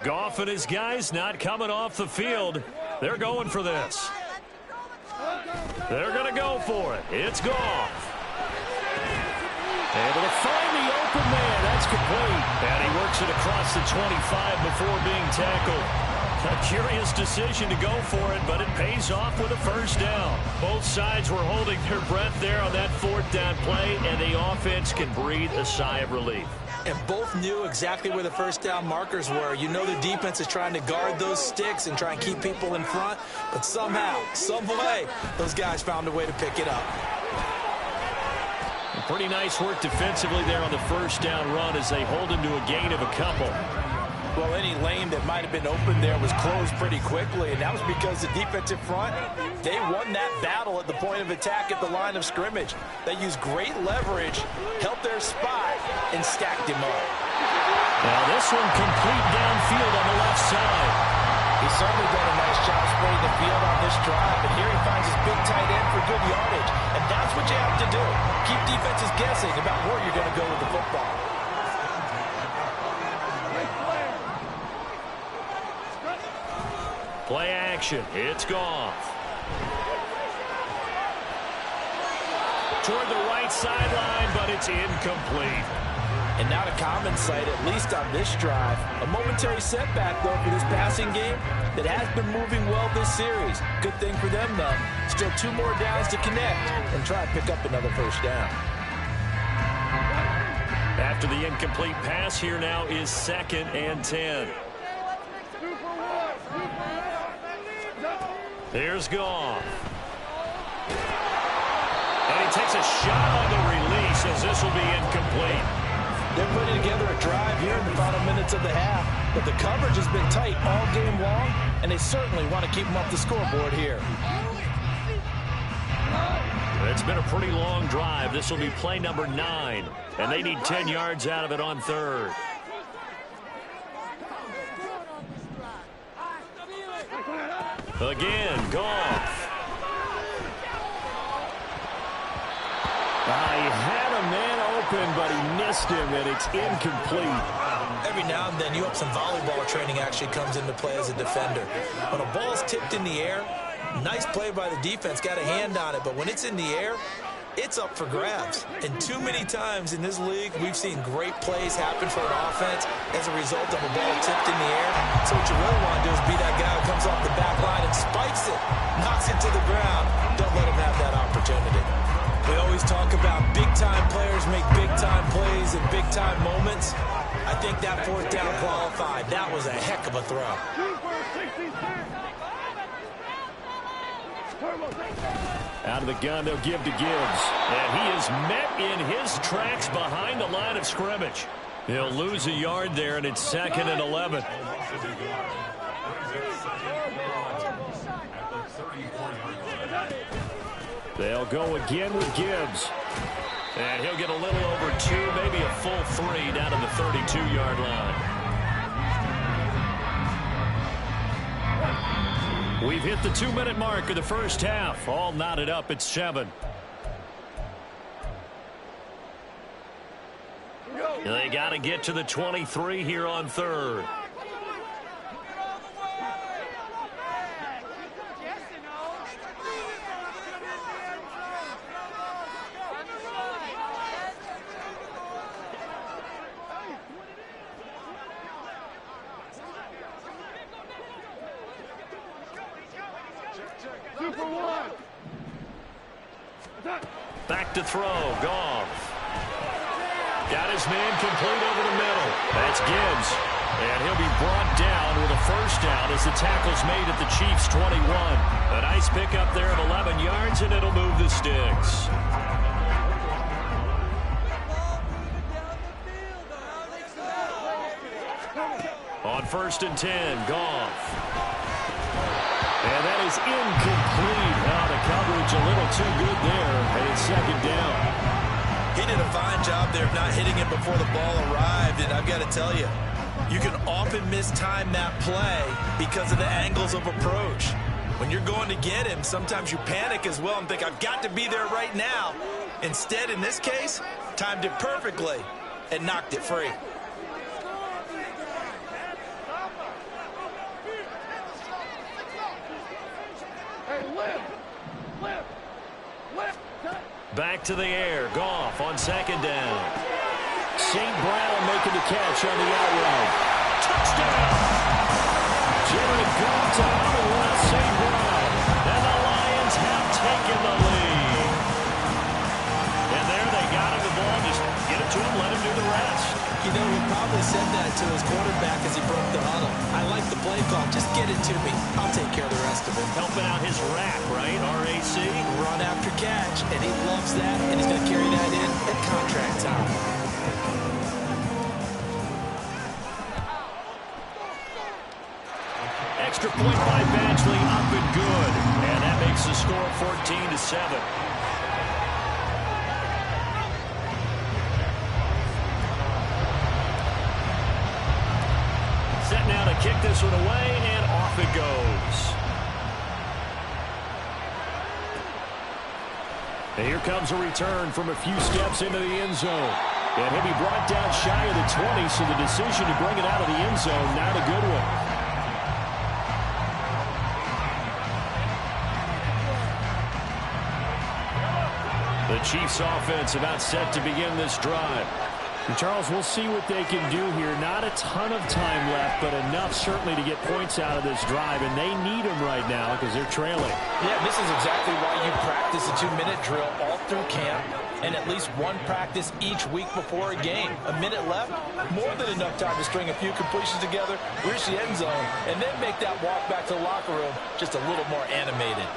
[SPEAKER 2] Goff and his guys not coming off the field. They're going for this. They're going to go for it. It's Goff. Able to find the open man. That's complete. And he works it across the 25 before being tackled. A curious decision to go for it, but it pays off with a 1st down. Both sides were holding their breath there on that 4th down play, and the offense can breathe a sigh of relief.
[SPEAKER 3] And both knew exactly where the 1st down markers were. You know the defense is trying to guard those sticks and try and keep people in front, but somehow, some way, those guys found a way to pick it up.
[SPEAKER 2] Pretty nice work defensively there on the 1st down run as they hold him to a gain of a couple.
[SPEAKER 3] Well, any lane that might have been open there was closed pretty quickly, and that was because the defensive front, they won that battle at the point of attack at the line of scrimmage. They used great leverage, held their spot, and stacked him up.
[SPEAKER 2] Now this one complete downfield on the left side.
[SPEAKER 3] He's certainly done a nice job spreading the field on this drive, and here he finds his big tight end for good yardage, and that's what you have to do. Keep defenses guessing about where you're going to go with the football.
[SPEAKER 2] Play action. It's Goff. Toward the right sideline, but it's incomplete.
[SPEAKER 3] And not a common sight, at least on this drive. A momentary setback, though, for this passing game that has been moving well this series. Good thing for them, though. Still 2 more downs to connect and try and pick up another 1st down.
[SPEAKER 2] After the incomplete pass, here now is 2nd and 10. Here's Goff. And he takes a shot on the release as this will be incomplete.
[SPEAKER 3] They're putting together a drive here in the final minutes of the half, but the coverage has been tight all game long, and they certainly want to keep them off the scoreboard here.
[SPEAKER 2] It's been a pretty long drive. This will be play number 9, and they need 10 yards out of it on 3rd. Again, Goff. He had a man open, but he missed him, and it's incomplete.
[SPEAKER 3] Every now and then, you hope some volleyball training actually comes into play as a defender. When a ball's tipped in the air, nice play by the defense, got a hand on it, but when it's in the air, it's up for grabs. And too many times in this league, we've seen great plays happen for an offense as a result of a ball tipped in the air. So what you really want to do is be that guy who comes off the back line and spikes it, knocks it to the ground. Don't let him have that opportunity. We always talk about big-time players make big-time plays in big-time moments. I think that fourth down qualified. That was a heck of a throw.
[SPEAKER 2] Out of the gun, they'll give to Gibbs. And he is met in his tracks behind the line of scrimmage. He'll lose a yard there, and it's 2nd and 11. They'll go again with Gibbs. And he'll get a little over 2, maybe a full 3 down to the 32-yard line. We've hit the 2-minute mark of the first half. All knotted up at 7. They got to get to the 23 here on 3rd. Back to throw, Goff. Got his man complete over the middle. That's Gibbs. And he'll be brought down with a first down as the tackle's made at the Chiefs' 21. A nice pickup there of 11 yards, and it'll move the sticks. On 1st and 10, Goff. And that is incomplete. The coverage a little too good there, and it's 2nd down.
[SPEAKER 3] He did a fine job there of not hitting it before the ball arrived, and I've got to tell you, you can often mistime that play because of the angles of approach. When you're going to get him, sometimes you panic as well and think, I've got to be there right now. Instead, in this case, timed it perfectly and knocked it free.
[SPEAKER 2] Back to the air. Goff on 2nd down. St. Brown making the catch on the out route. Touchdown! Jared Goff to outrun St. Brown. And the Lions have taken the lead. And there they got him the ball. Just get it to him, let him do the rest.
[SPEAKER 3] You know, he probably said that to his quarterback as he broke the huddle. I like the play call. Just get it to me. I'll take care of the rest of it.
[SPEAKER 2] Helping out his rack, right? RAC.
[SPEAKER 3] Run after catch, and he loves that, and he's going to carry that in at contract time.
[SPEAKER 2] Extra point by Badgley, up and good. And that makes the score 14-7. Set now to kick this one away, and off it goes. And here comes a return from a few steps into the end zone. And he'll be brought down shy of the 20, so the decision to bring it out of the end zone, not a good one. The Chiefs offense about set to begin this drive. And Charles, we'll see what they can do here. Not a ton of time left, but enough certainly to get points out of this drive, and they need them right now because they're trailing.
[SPEAKER 3] Yeah, this is exactly why you practice a 2-minute drill all through camp and at least one practice each week before a game. A minute left, more than enough time to string a few completions together, reach the end zone, and then make that walk back to the locker room just a little more animated.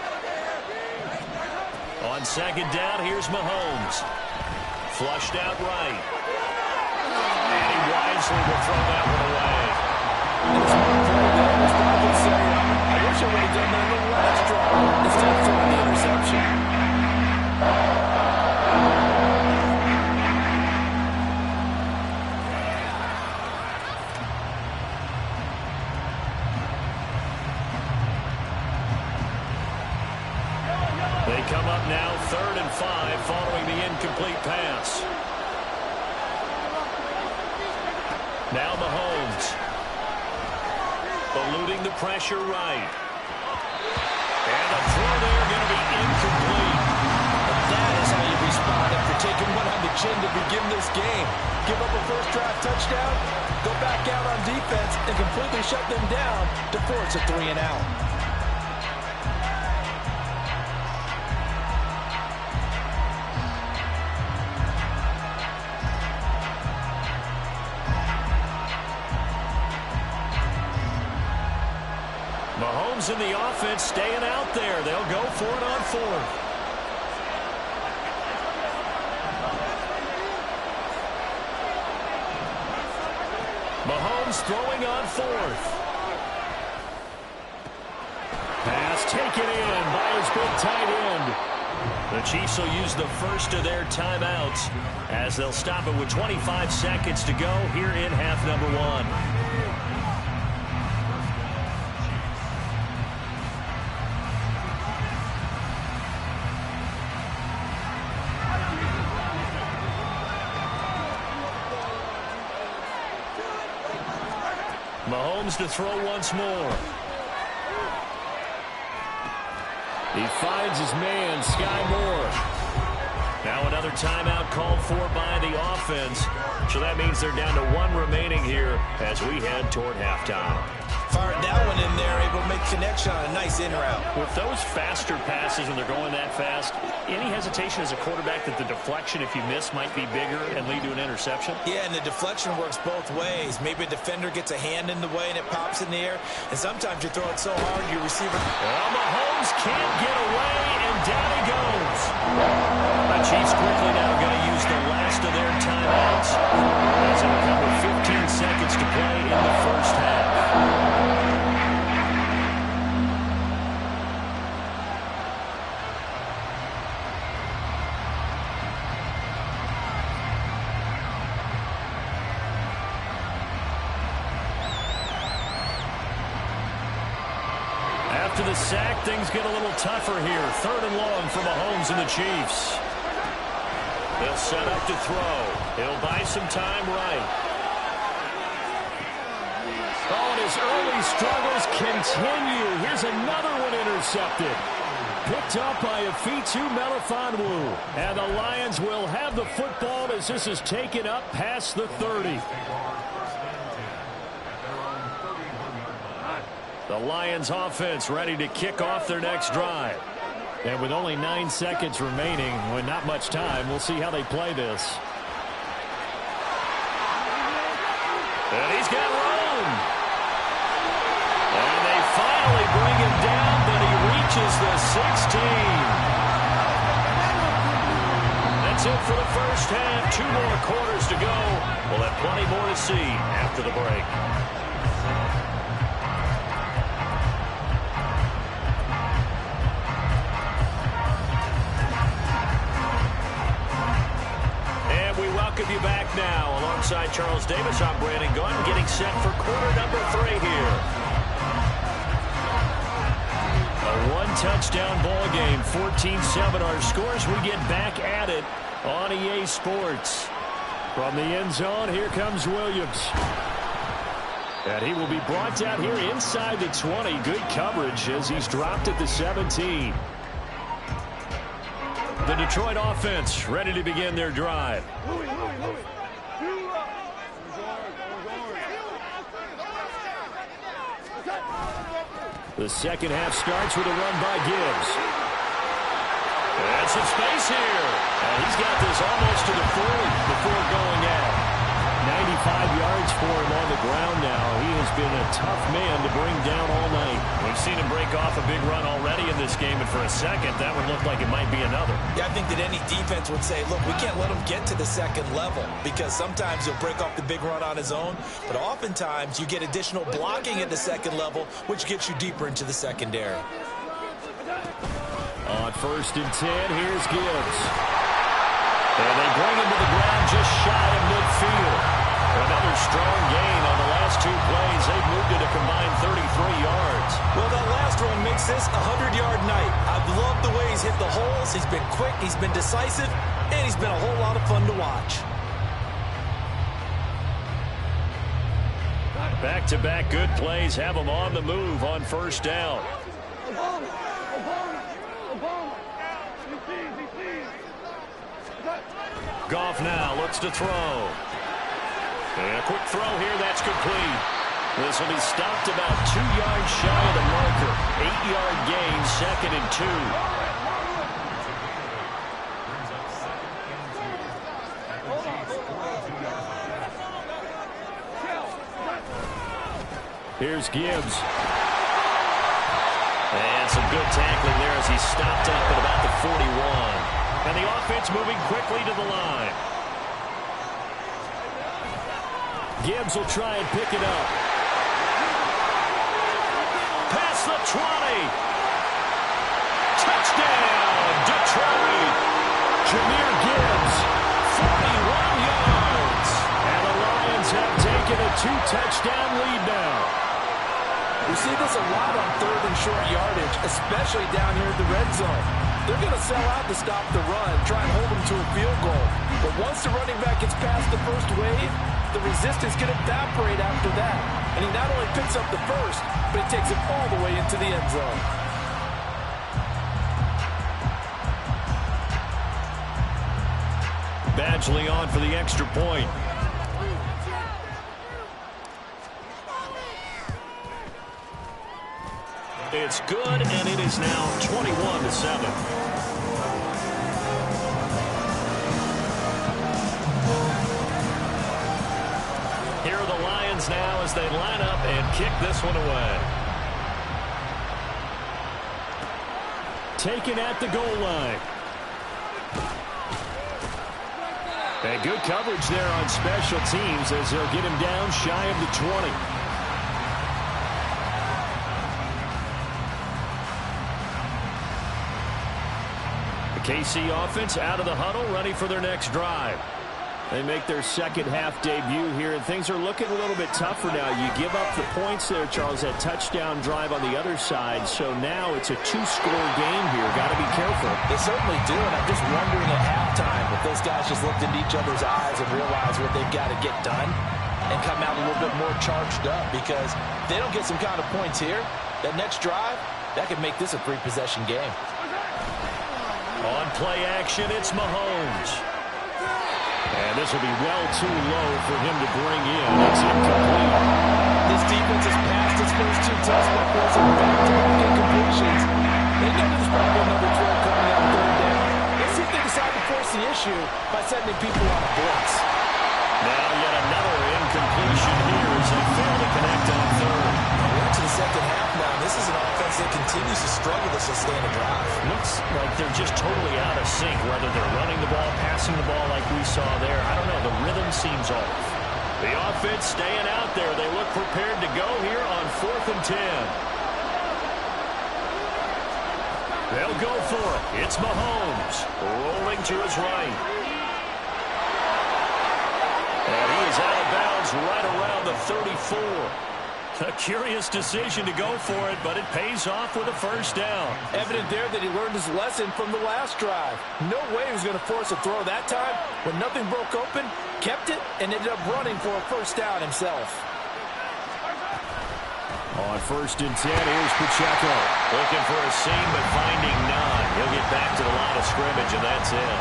[SPEAKER 2] On 2nd down, here's Mahomes. Flushed out right. And he wisely will throw that one away.
[SPEAKER 3] I wish I would have done that in the last drive instead of throwing the interception.
[SPEAKER 2] They come up now 3rd and 5 following the incomplete pass. Now Mahomes. Eluding the pressure right. And the throw there going to be incomplete.
[SPEAKER 3] That is how you respond after taking one on the chin to begin this game. Give up a first drive touchdown, go back out on defense, and completely shut them down to force a 3-and-out.
[SPEAKER 2] Mahomes in the offense staying out there. They'll go for it on 4th. Mahomes throwing on 4th. Pass taken in by his big tight end. The Chiefs will use the first of their timeouts as they'll stop it with 25 seconds to go here in half number 1. Mahomes to throw once more. He finds his man, Sky Moore. Now another timeout called for by the offense. So that means they're down to 1 remaining here as we head toward halftime.
[SPEAKER 3] Fired that one in there, able to make connection on a nice in route.
[SPEAKER 2] With those faster passes when they're going that fast, any hesitation as a quarterback that the deflection, if you miss, might be bigger and lead to an interception?
[SPEAKER 3] Yeah, and the deflection works both ways. Maybe a defender gets a hand in the way and it pops in the air, and sometimes you throw it so hard your receiver...
[SPEAKER 2] Well, Mahomes can't get away, and down he goes. The Chiefs quickly now going to use the last of their timeouts as it will come with 15 seconds to play in the first half. After the sack, things get a little tougher here. 3rd and long for Mahomes and the Chiefs. They'll set up to throw. He'll buy some time right. Oh, and his early struggles continue. Here's another one intercepted. Picked up by Afitu Melifonwu. And the Lions will have the football as this is taken up past the 30. The Lions offense ready to kick off their next drive. And with only 9 seconds remaining, with not much time, we'll see how they play this. And he's got room. And they finally bring him down, but he reaches the 16. That's it for the first half. 2 more quarters to go. We'll have plenty more to see after the break. Welcome you back now. Alongside Charles Davis, I'm Brandon Gunn, getting set for quarter number 3 here. A 1-touchdown ball game, 14-7 our scores. We get back at it on EA Sports. From the end zone, here comes Williams. And he will be brought down here inside the 20. Good coverage as he's dropped at the 17. The Detroit offense ready to begin their drive. The second half starts with a run by Gibbs. And some space here. And he's got this almost to the 40 before going out. 95 yards for him on the ground now. He has been a tough man to bring down all night. We've seen him break off a big run already in this game, and for a second, that would look like it might be another.
[SPEAKER 3] Yeah, I think that any defense would say, look, we can't let him get to the second level, because sometimes he'll break off the big run on his own, but oftentimes you get additional blocking at the second level, which gets you deeper into the secondary.
[SPEAKER 2] On 1st and 10, here's Gibbs. And they bring him to the ground just shy of midfield. Another strong gain on the last 2 plays. They've moved it a combined 33 yards.
[SPEAKER 3] Well, that last one makes this a 100-yard night. I've loved the way he's hit the holes. He's been quick, he's been decisive, and he's been a whole lot of fun to watch.
[SPEAKER 2] Back-to-back good plays have them on the move on first down. Goff now looks to throw. And a quick throw here, that's complete. This will be stopped about 2 yards shy of the marker. 8-yard gain, 2nd and 2. Here's Gibbs. And some good tackling there as he stopped up at about the 41. And the offense moving quickly to the line. Gibbs will try and pick it up. Past the 20. Touchdown, Detroit. Jahmyr Gibbs, 41 yards. And the Lions have taken a 2-touchdown lead now.
[SPEAKER 3] We see this a lot on 3rd and short yardage, especially down here at the red zone. They're going to sell out to stop the run, try and hold them to a field goal. But once the running back gets past the first wave, the resistance can evaporate after that. And he not only picks up the first, but he takes it all the way into the end zone.
[SPEAKER 2] Badgley on for the extra point. It's good, and it is now 21-7. Here are the Lions now as they line up and kick this one away. Taken at the goal line. And good coverage there on special teams as they'll get him down shy of the 20. KC offense out of the huddle, ready for their next drive. They make their second half debut here, and things are looking a little bit tougher now. You give up the points there, Charles, that touchdown drive on the other side. So now it's a 2-score game here. Got to be careful.
[SPEAKER 3] They certainly do, and I'm just wondering at halftime if those guys just looked into each other's eyes and realized what they've got to get done and come out a little bit more charged up, because if they don't get some kind of points here, that next drive, that could make this a 3-possession game.
[SPEAKER 2] On play action, it's Mahomes. And this will be well too low for him to bring in. It's incomplete.
[SPEAKER 3] This defense has passed its first 2 tests by forcing back-to-back incompletions. They know there's probably another 12 coming on 3rd down. Let's see if they decide to force the issue by sending people on a blitz.
[SPEAKER 2] Now yet another incompletion here as they fail to connect on 3rd.
[SPEAKER 3] We're into the second half now. This is an offense that continues to struggle to sustain a drive.
[SPEAKER 2] Looks like they're just totally out of sync, whether they're running the ball, passing the ball like we saw there. I don't know. The rhythm seems off. The offense staying out there. They look prepared to go here on 4th and 10. They'll go for it. It's Mahomes rolling to his right. And he is out of bounds right around the 34. A curious decision to go for it, but it pays off with a first down.
[SPEAKER 3] Evident there that he learned his lesson from the last drive. No way he was going to force a throw that time. When nothing broke open, kept it, and ended up running for a first down himself.
[SPEAKER 2] On 1st and 10, here's Pacheco. Looking for a seam, but finding none. He'll get back to the line of scrimmage, and that's it.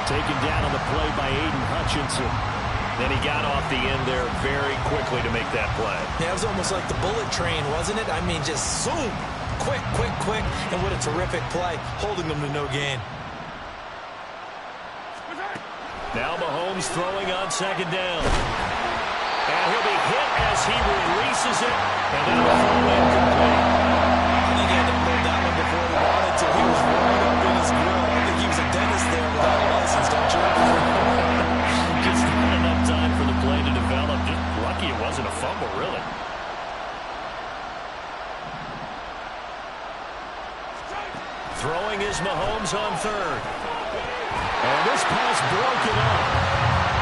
[SPEAKER 2] Taken down on the play by Aiden Hutchinson. Then he got off the end there very quickly to make that play.
[SPEAKER 3] Yeah, it was almost like the bullet train, wasn't it? I mean, just zoom. Quick, quick, quick. And what a terrific play, holding them to no gain.
[SPEAKER 2] Now Mahomes throwing on 2nd down. And he'll be hit as he releases it. And that'll fall incomplete.
[SPEAKER 3] I think he had to pull that one before he wanted to. He was rolling up in his grill. I think he was a dentist there without a license, don't you?
[SPEAKER 2] Just not enough time for the play to develop. Just lucky it wasn't a fumble, really. Throwing is Mahomes on 3rd. And this pass broken up.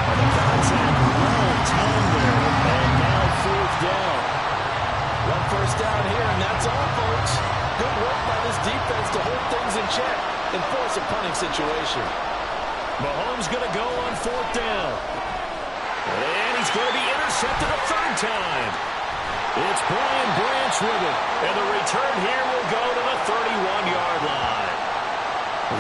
[SPEAKER 2] And the contact well timed there. And now 4th down.
[SPEAKER 3] One first down here, and that's all, folks. Good work by this defense to hold things in check and force a punting situation.
[SPEAKER 2] Mahomes going to go on 4th down. And he's going to be intercepted. intercepted a third time. It's Brian Branch with it, and the return here will go to the 31-yard line.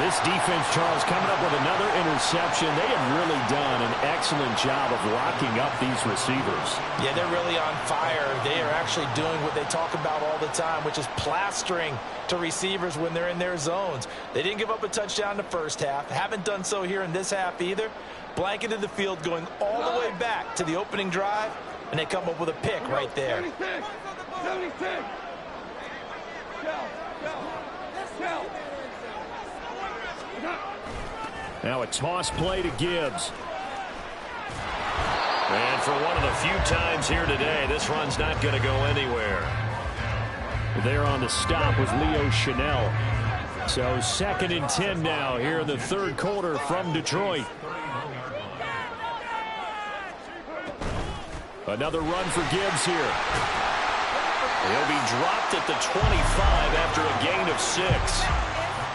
[SPEAKER 2] This defense, Charles, coming up with another interception. They have really done an excellent job of locking up these receivers. Yeah, they're really on fire. They are actually doing what they talk about all the time, which is plastering to receivers when they're in their zones. They didn't give up a touchdown in the first half. Haven't done so here in this half either. Blanketed the field going all the way back to the opening drive, and they come up with a pick right there.
[SPEAKER 4] 76. 76. Go.
[SPEAKER 2] Now a toss play to Gibbs. And for one of the few times here today, this run's not going to go anywhere. There on the stop was Leo Chanel. So 2nd and 10 now here in the third quarter from Detroit. Another run for Gibbs here. He'll be dropped at the 25 after a gain of 6.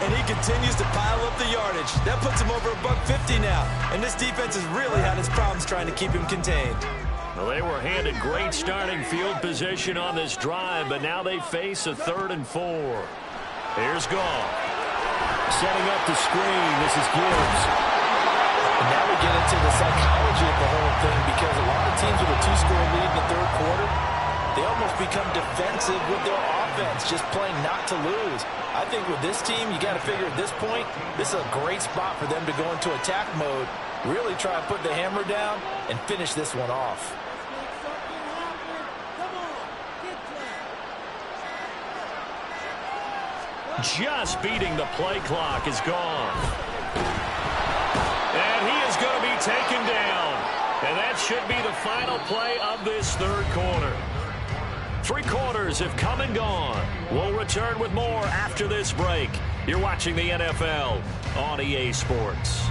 [SPEAKER 3] And he continues to pile up the yardage. That puts him over $150 now. And this defense has really had its problems trying to keep him contained.
[SPEAKER 2] Well, they were handed great starting field position on this drive, but now they face a 3rd and 4. Here's Goff. Setting up the screen. This is Gibbs.
[SPEAKER 3] And now we get into the psychology of the whole thing, because a lot of teams with a 2-score lead in the third quarter, they almost become defensive with their offense, just playing not to lose. I think with this team, you got to figure at this point, this is a great spot for them to go into attack mode, really try and put the hammer down and finish this one off.
[SPEAKER 2] Just beating the play clock is gone. And he is going to be taken down. And that should be the final play of this third quarter. 3 quarters have come and gone. We'll return with more after this break. You're watching the NFL on EA Sports.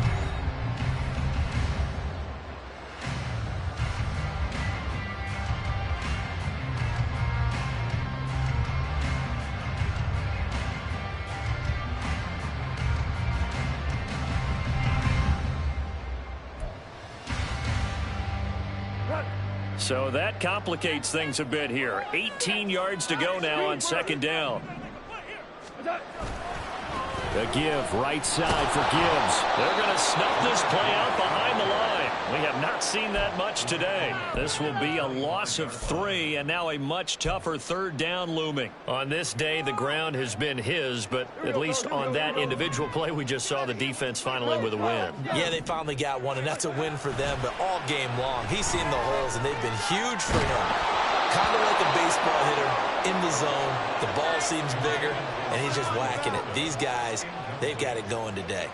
[SPEAKER 2] So that complicates things a bit here. 18 yards to go now on 2nd down. The give right side for Gibbs. They're going to snuff this play out behind the line. We have not seen that much today. This will be a loss of 3, and now a much tougher 3rd down looming. On this day, the ground has been his, but at least on that individual play, we just saw the defense finally with a win.
[SPEAKER 3] Yeah, they finally got one, and that's a win for them, but all game long, he's seen the holes, and they've been huge for him. Kind of like a baseball hitter in the zone. The ball seems bigger, and he's just whacking it. These guys, they've got it going today.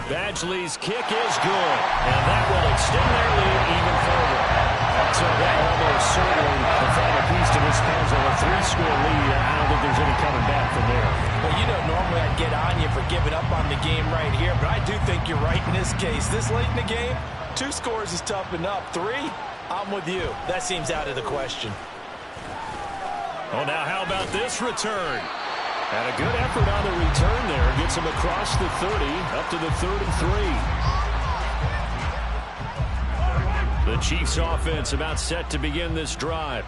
[SPEAKER 2] Badgley's kick is good, and that will extend their lead even further. So that almost certainly the final piece to this puzzle, a 3-score lead. I don't think there's any coming back from there.
[SPEAKER 3] Well, you know, normally I'd get on you for giving up on the game right here, but I do think you're right in this case. This late in the game, 2 scores is tough enough. 3, I'm with you. That seems out of the question.
[SPEAKER 2] Oh, now how about this return? And a good effort on the return there. Gets him across the 30, up to the 33. The Chiefs offense about set to begin this drive.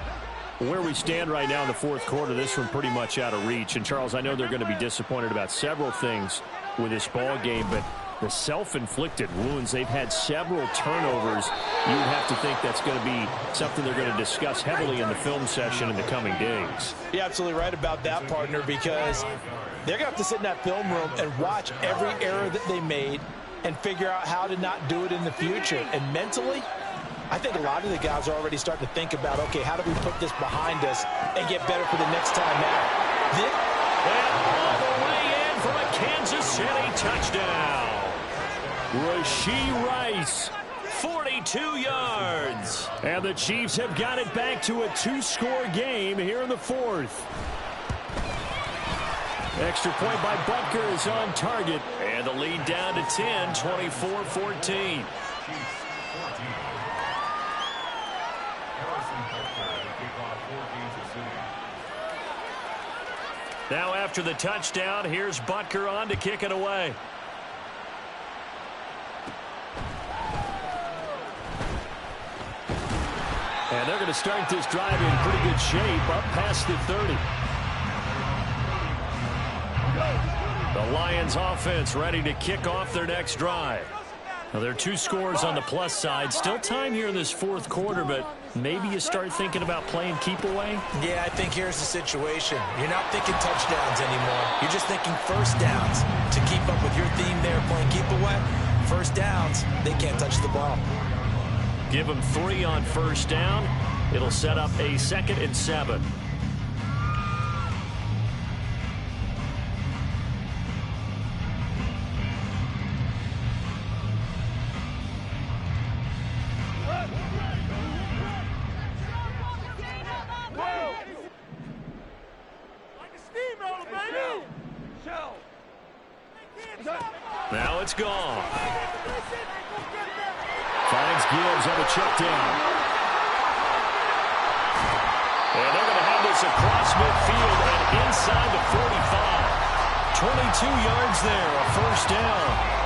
[SPEAKER 2] Where we stand right now in the 4th quarter, this one pretty much out of reach. And, Charles, I know they're going to be disappointed about several things with this ball game, but the self-inflicted wounds, they've had several turnovers. You would have to think that's going to be something they're going to discuss heavily in the film session in the coming days.
[SPEAKER 3] You're absolutely right about that, partner, because they're going to have to sit in that film room and watch every error that they made and figure out how to not do it in the future. And mentally, I think a lot of the guys are already starting to think about, okay, how do we put this behind us and get better for the next time out?
[SPEAKER 2] And all the way in for a Kansas City touchdown. Rashee Rice, 42 yards. And the Chiefs have got it back to a 2-score game here in the 4th. Extra point by Butker is on target. And the lead down to 10, 24-14. Now after the touchdown, here's Butker on to kick it away. And they're going to start this drive in pretty good shape, up past the 30. The Lions offense ready to kick off their next drive. Now, there are 2 scores on the plus side. Still time here in this fourth quarter, but maybe you start thinking about playing keep away?
[SPEAKER 3] Yeah, I think here's the situation. You're not thinking touchdowns anymore. You're just thinking first downs. To keep up with your theme there, playing keep away, first downs, they can't touch the ball.
[SPEAKER 2] Give them 3 on first down. It'll set up a 2nd and 7. Now it's gone. Finds Gibbs on the check down. And they're going to have this across midfield and inside the 45. 22 yards there, a first down.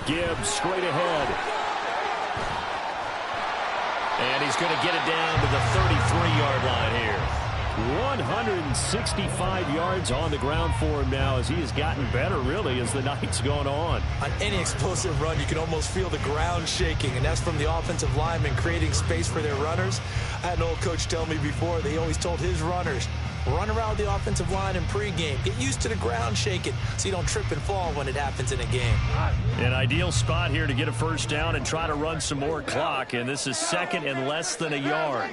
[SPEAKER 2] Gibbs straight ahead. And he's going to get it down to the 33-yard line here. 165 yards on the ground for him now as he has gotten better, really, as the night's gone on.
[SPEAKER 3] On any explosive run, you can almost feel the ground shaking, and that's from the offensive linemen creating space for their runners. I had an old coach tell me before, they always told his runners, run around the offensive line in pregame. Get used to the ground shaking so you don't trip and fall when it happens in a game.
[SPEAKER 2] An ideal spot here to get a first down and try to run some more clock, and this is 2nd and less than a yard.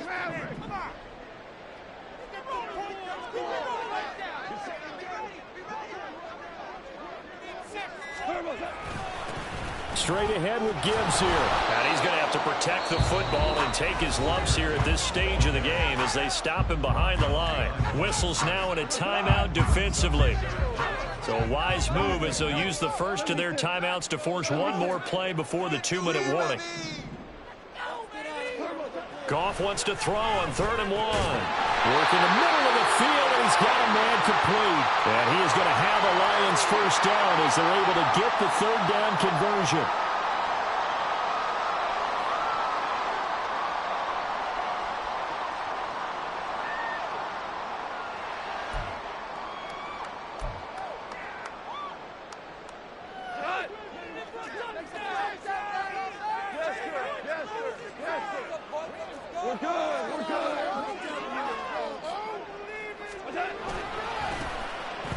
[SPEAKER 2] Straight ahead with Gibbs here. And he's going to have to protect the football and take his lumps here at this stage of the game as they stop him behind the line. Whistles now in a timeout defensively. So a wise move as they'll use the first of their timeouts to force one more play before the 2-minute warning. Goff wants to throw on 3rd and 1. Work in the middle of the field, and he's got a man complete. And he is going to have the Lions first down as they're able to get the 3rd down conversion.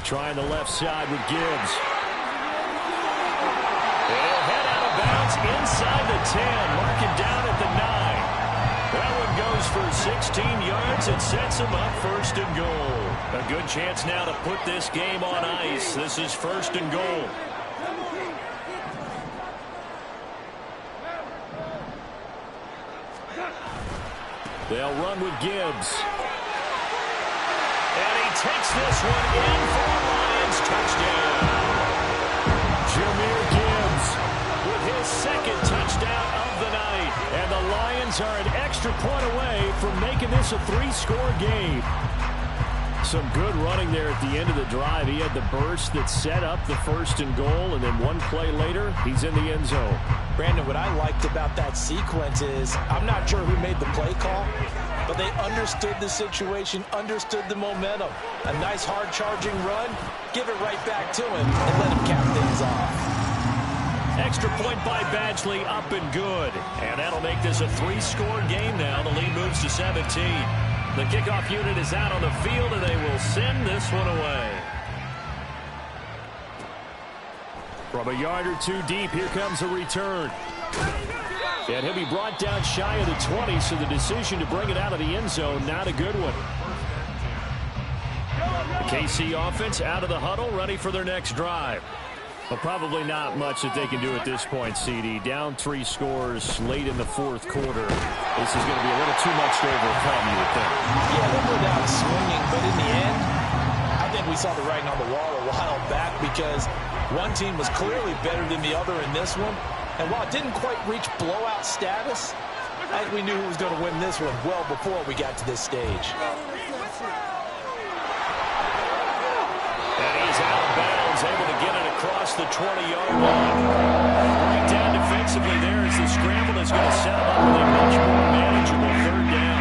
[SPEAKER 2] Trying the left side with Gibbs. They'll head out of bounds inside the 10. Mark it down at the 9. That one goes for 16 yards and sets him up 1st and goal. A good chance now to put this game on ice. This is 1st and goal. They'll run with Gibbs. And he takes this one in for a Lions touchdown. Jahmyr Gibbs with his 2nd touchdown of the night. And the Lions are an extra point away from making this a 3-score game. Some good running there at the end of the drive. He had the burst that set up the 1st and goal, and then one play later, he's in the end zone.
[SPEAKER 3] Brandon, what I liked about that sequence is I'm not sure who made the play call, but they understood the situation, understood the momentum. A nice hard-charging run, give it right back to him, and let him cap things off.
[SPEAKER 2] Extra point by Badgley, up and good. And that'll make this a 3-score game now. The lead moves to 17. The kickoff unit is out on the field, and they will send this one away. From a yard or 2 deep, here comes a return. And he'll be brought down shy of the 20, so the decision to bring it out of the end zone, not a good one. The KC offense out of the huddle, ready for their next drive. Well, probably not much that they can do at this point, CD. Down 3 scores late in the 4th quarter. This is going to be a little too much to overcome, you would think.
[SPEAKER 3] Yeah, they'll go down swinging, but in the end, we saw the writing on the wall a while back because one team was clearly better than the other in this one. And while it didn't quite reach blowout status, I think we knew who was going to win this one well before we got to this stage.
[SPEAKER 2] And he's out of bounds, able to get it across the 20-yard line. Right down defensively there as the scramble is going to set him up with a much more manageable third down.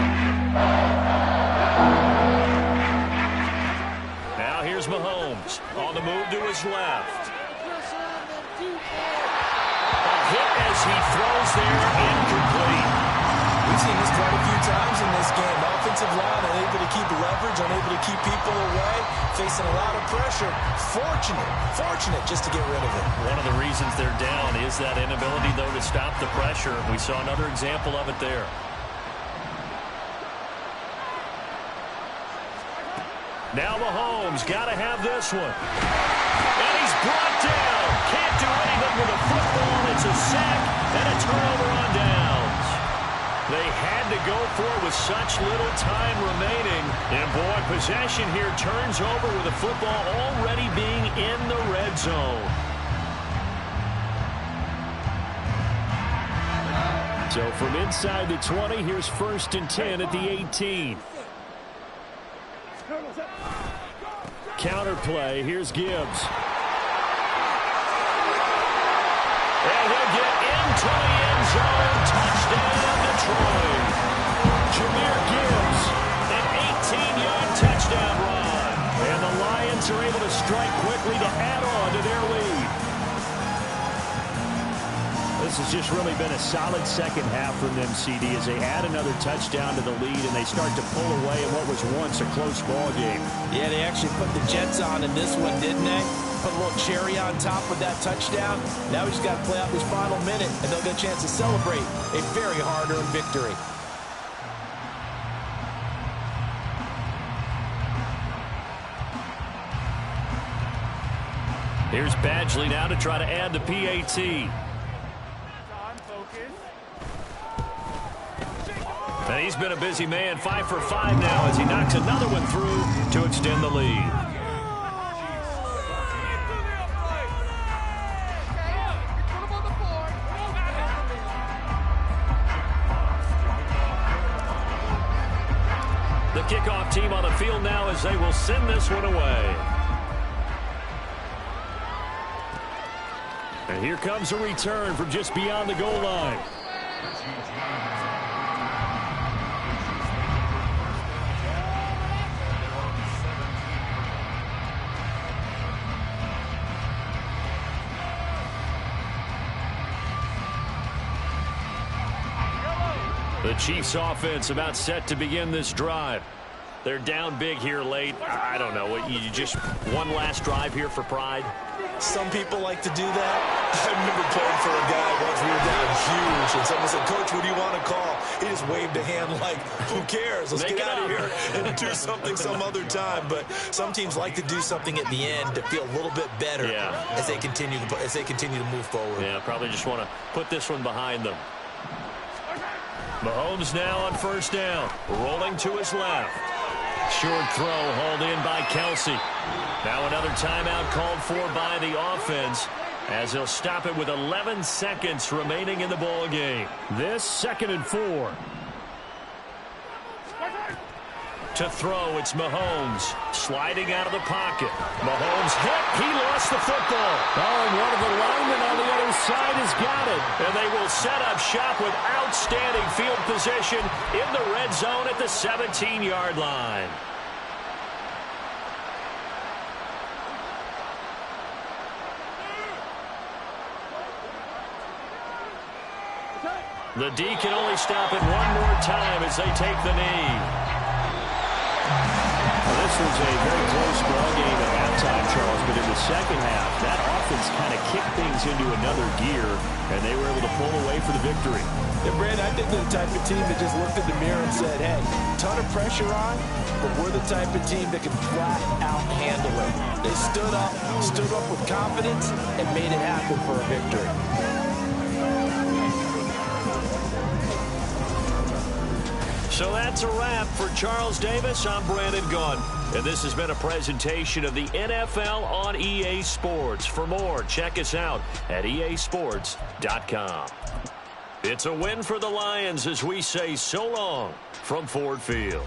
[SPEAKER 2] Now here's Mahomes on the move to his left. A hit as he throws there, incomplete.
[SPEAKER 3] We've seen this quite a few times in this game. Offensive line unable to keep leverage, unable to keep people away, facing a lot of pressure. Fortunate just to get rid of it.
[SPEAKER 2] One of the reasons they're down is that inability, though, to stop the pressure. We saw another example of it there. Now Mahomes got to have this one. And he's brought down. Can't do anything with a football. It's a sack and a turnover on downs. They had to go for it with such little time remaining. And, boy, possession here turns over with the football already being in the red zone. So from inside the 20, here's 1st and 10 at the 18. Counter play. Here's Gibbs. And he'll get into the end zone. Touchdown, Detroit. Jahmyr Gibbs, an 18-yard touchdown run. And the Lions are able to strike quickly to add on to their lead. This has just really been a solid second half from them, CD, as they add another touchdown to the lead and they start to pull away in what was once a close ball game.
[SPEAKER 3] Yeah, they actually put the Jets on in this one, didn't they? Put a little cherry on top with that touchdown. Now we just got to play out this final minute, and they'll get a chance to celebrate a very hard-earned victory.
[SPEAKER 2] Here's Badgley now to try to add the PAT. And he's been a busy man, 5 for 5 now as he knocks another one through to extend the lead. The kickoff team on the field now as they will send this one away. And here comes a return from just beyond the goal line. The Chiefs offense about set to begin this drive. They're down big here late. I don't know. You just one last drive here for pride?
[SPEAKER 3] Some people like to do that. I remember playing for a guy once. We were down huge, and someone said, "Coach, what do you want to call?" He just waved a hand like, "Who cares? Let's get out of here and do something some other time." But some teams like to do something at the end to feel a little bit better as they continue to move forward.
[SPEAKER 2] Yeah, probably just want to put this one behind them. Mahomes now on 1st down, rolling to his left. Short throw hauled in by Kelsey. Now another timeout called for by the offense as they'll stop it with 11 seconds remaining in the ball game. This 2nd and 4. To throw, it's Mahomes sliding out of the pocket. Mahomes hit. He lost the football. Oh, and one of the linemen on the other side has got it. And they will set up shop with outstanding field position in the red zone at the 17-yard line. The D can only stop it one more time as they take the knee. This was a very close ball game at halftime, Charles, but in the second half, that offense kind of kicked things into another gear, and they were able to pull away for the victory.
[SPEAKER 3] Yeah, Brandon, I think they're the type of team that just looked in the mirror and said, "Hey, ton of pressure on, but we're the type of team that can flat out handle it." They stood up with confidence, and made it happen for a victory.
[SPEAKER 2] So that's a wrap for Charles Davis. I'm Brandon Gaudin. And this has been a presentation of the NFL on EA Sports. For more, check us out at easports.com. It's a win for the Lions as we say so long from Ford Field.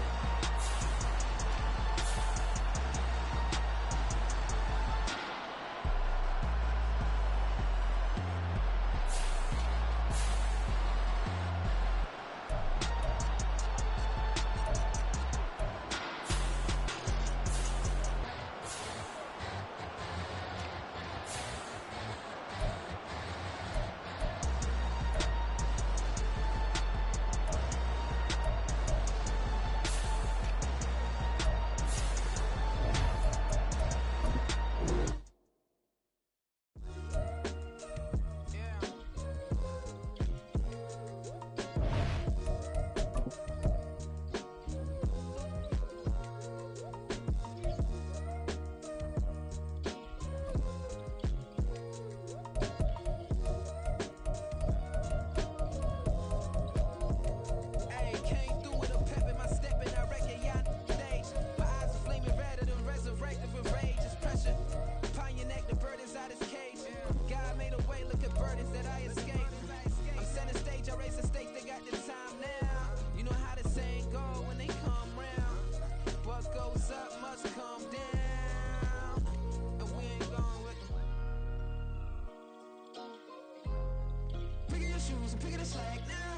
[SPEAKER 1] Shoes and picking a slack now.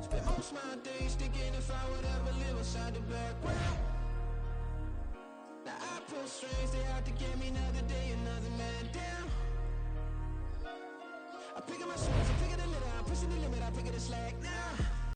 [SPEAKER 1] Spend most of my days thinking if I would ever live inside the background. Now I pull strings, they out to get me another day, another man down. I pick up my shoes, I'm picking the litter, I'm pushing the limit, I pick it a slack now.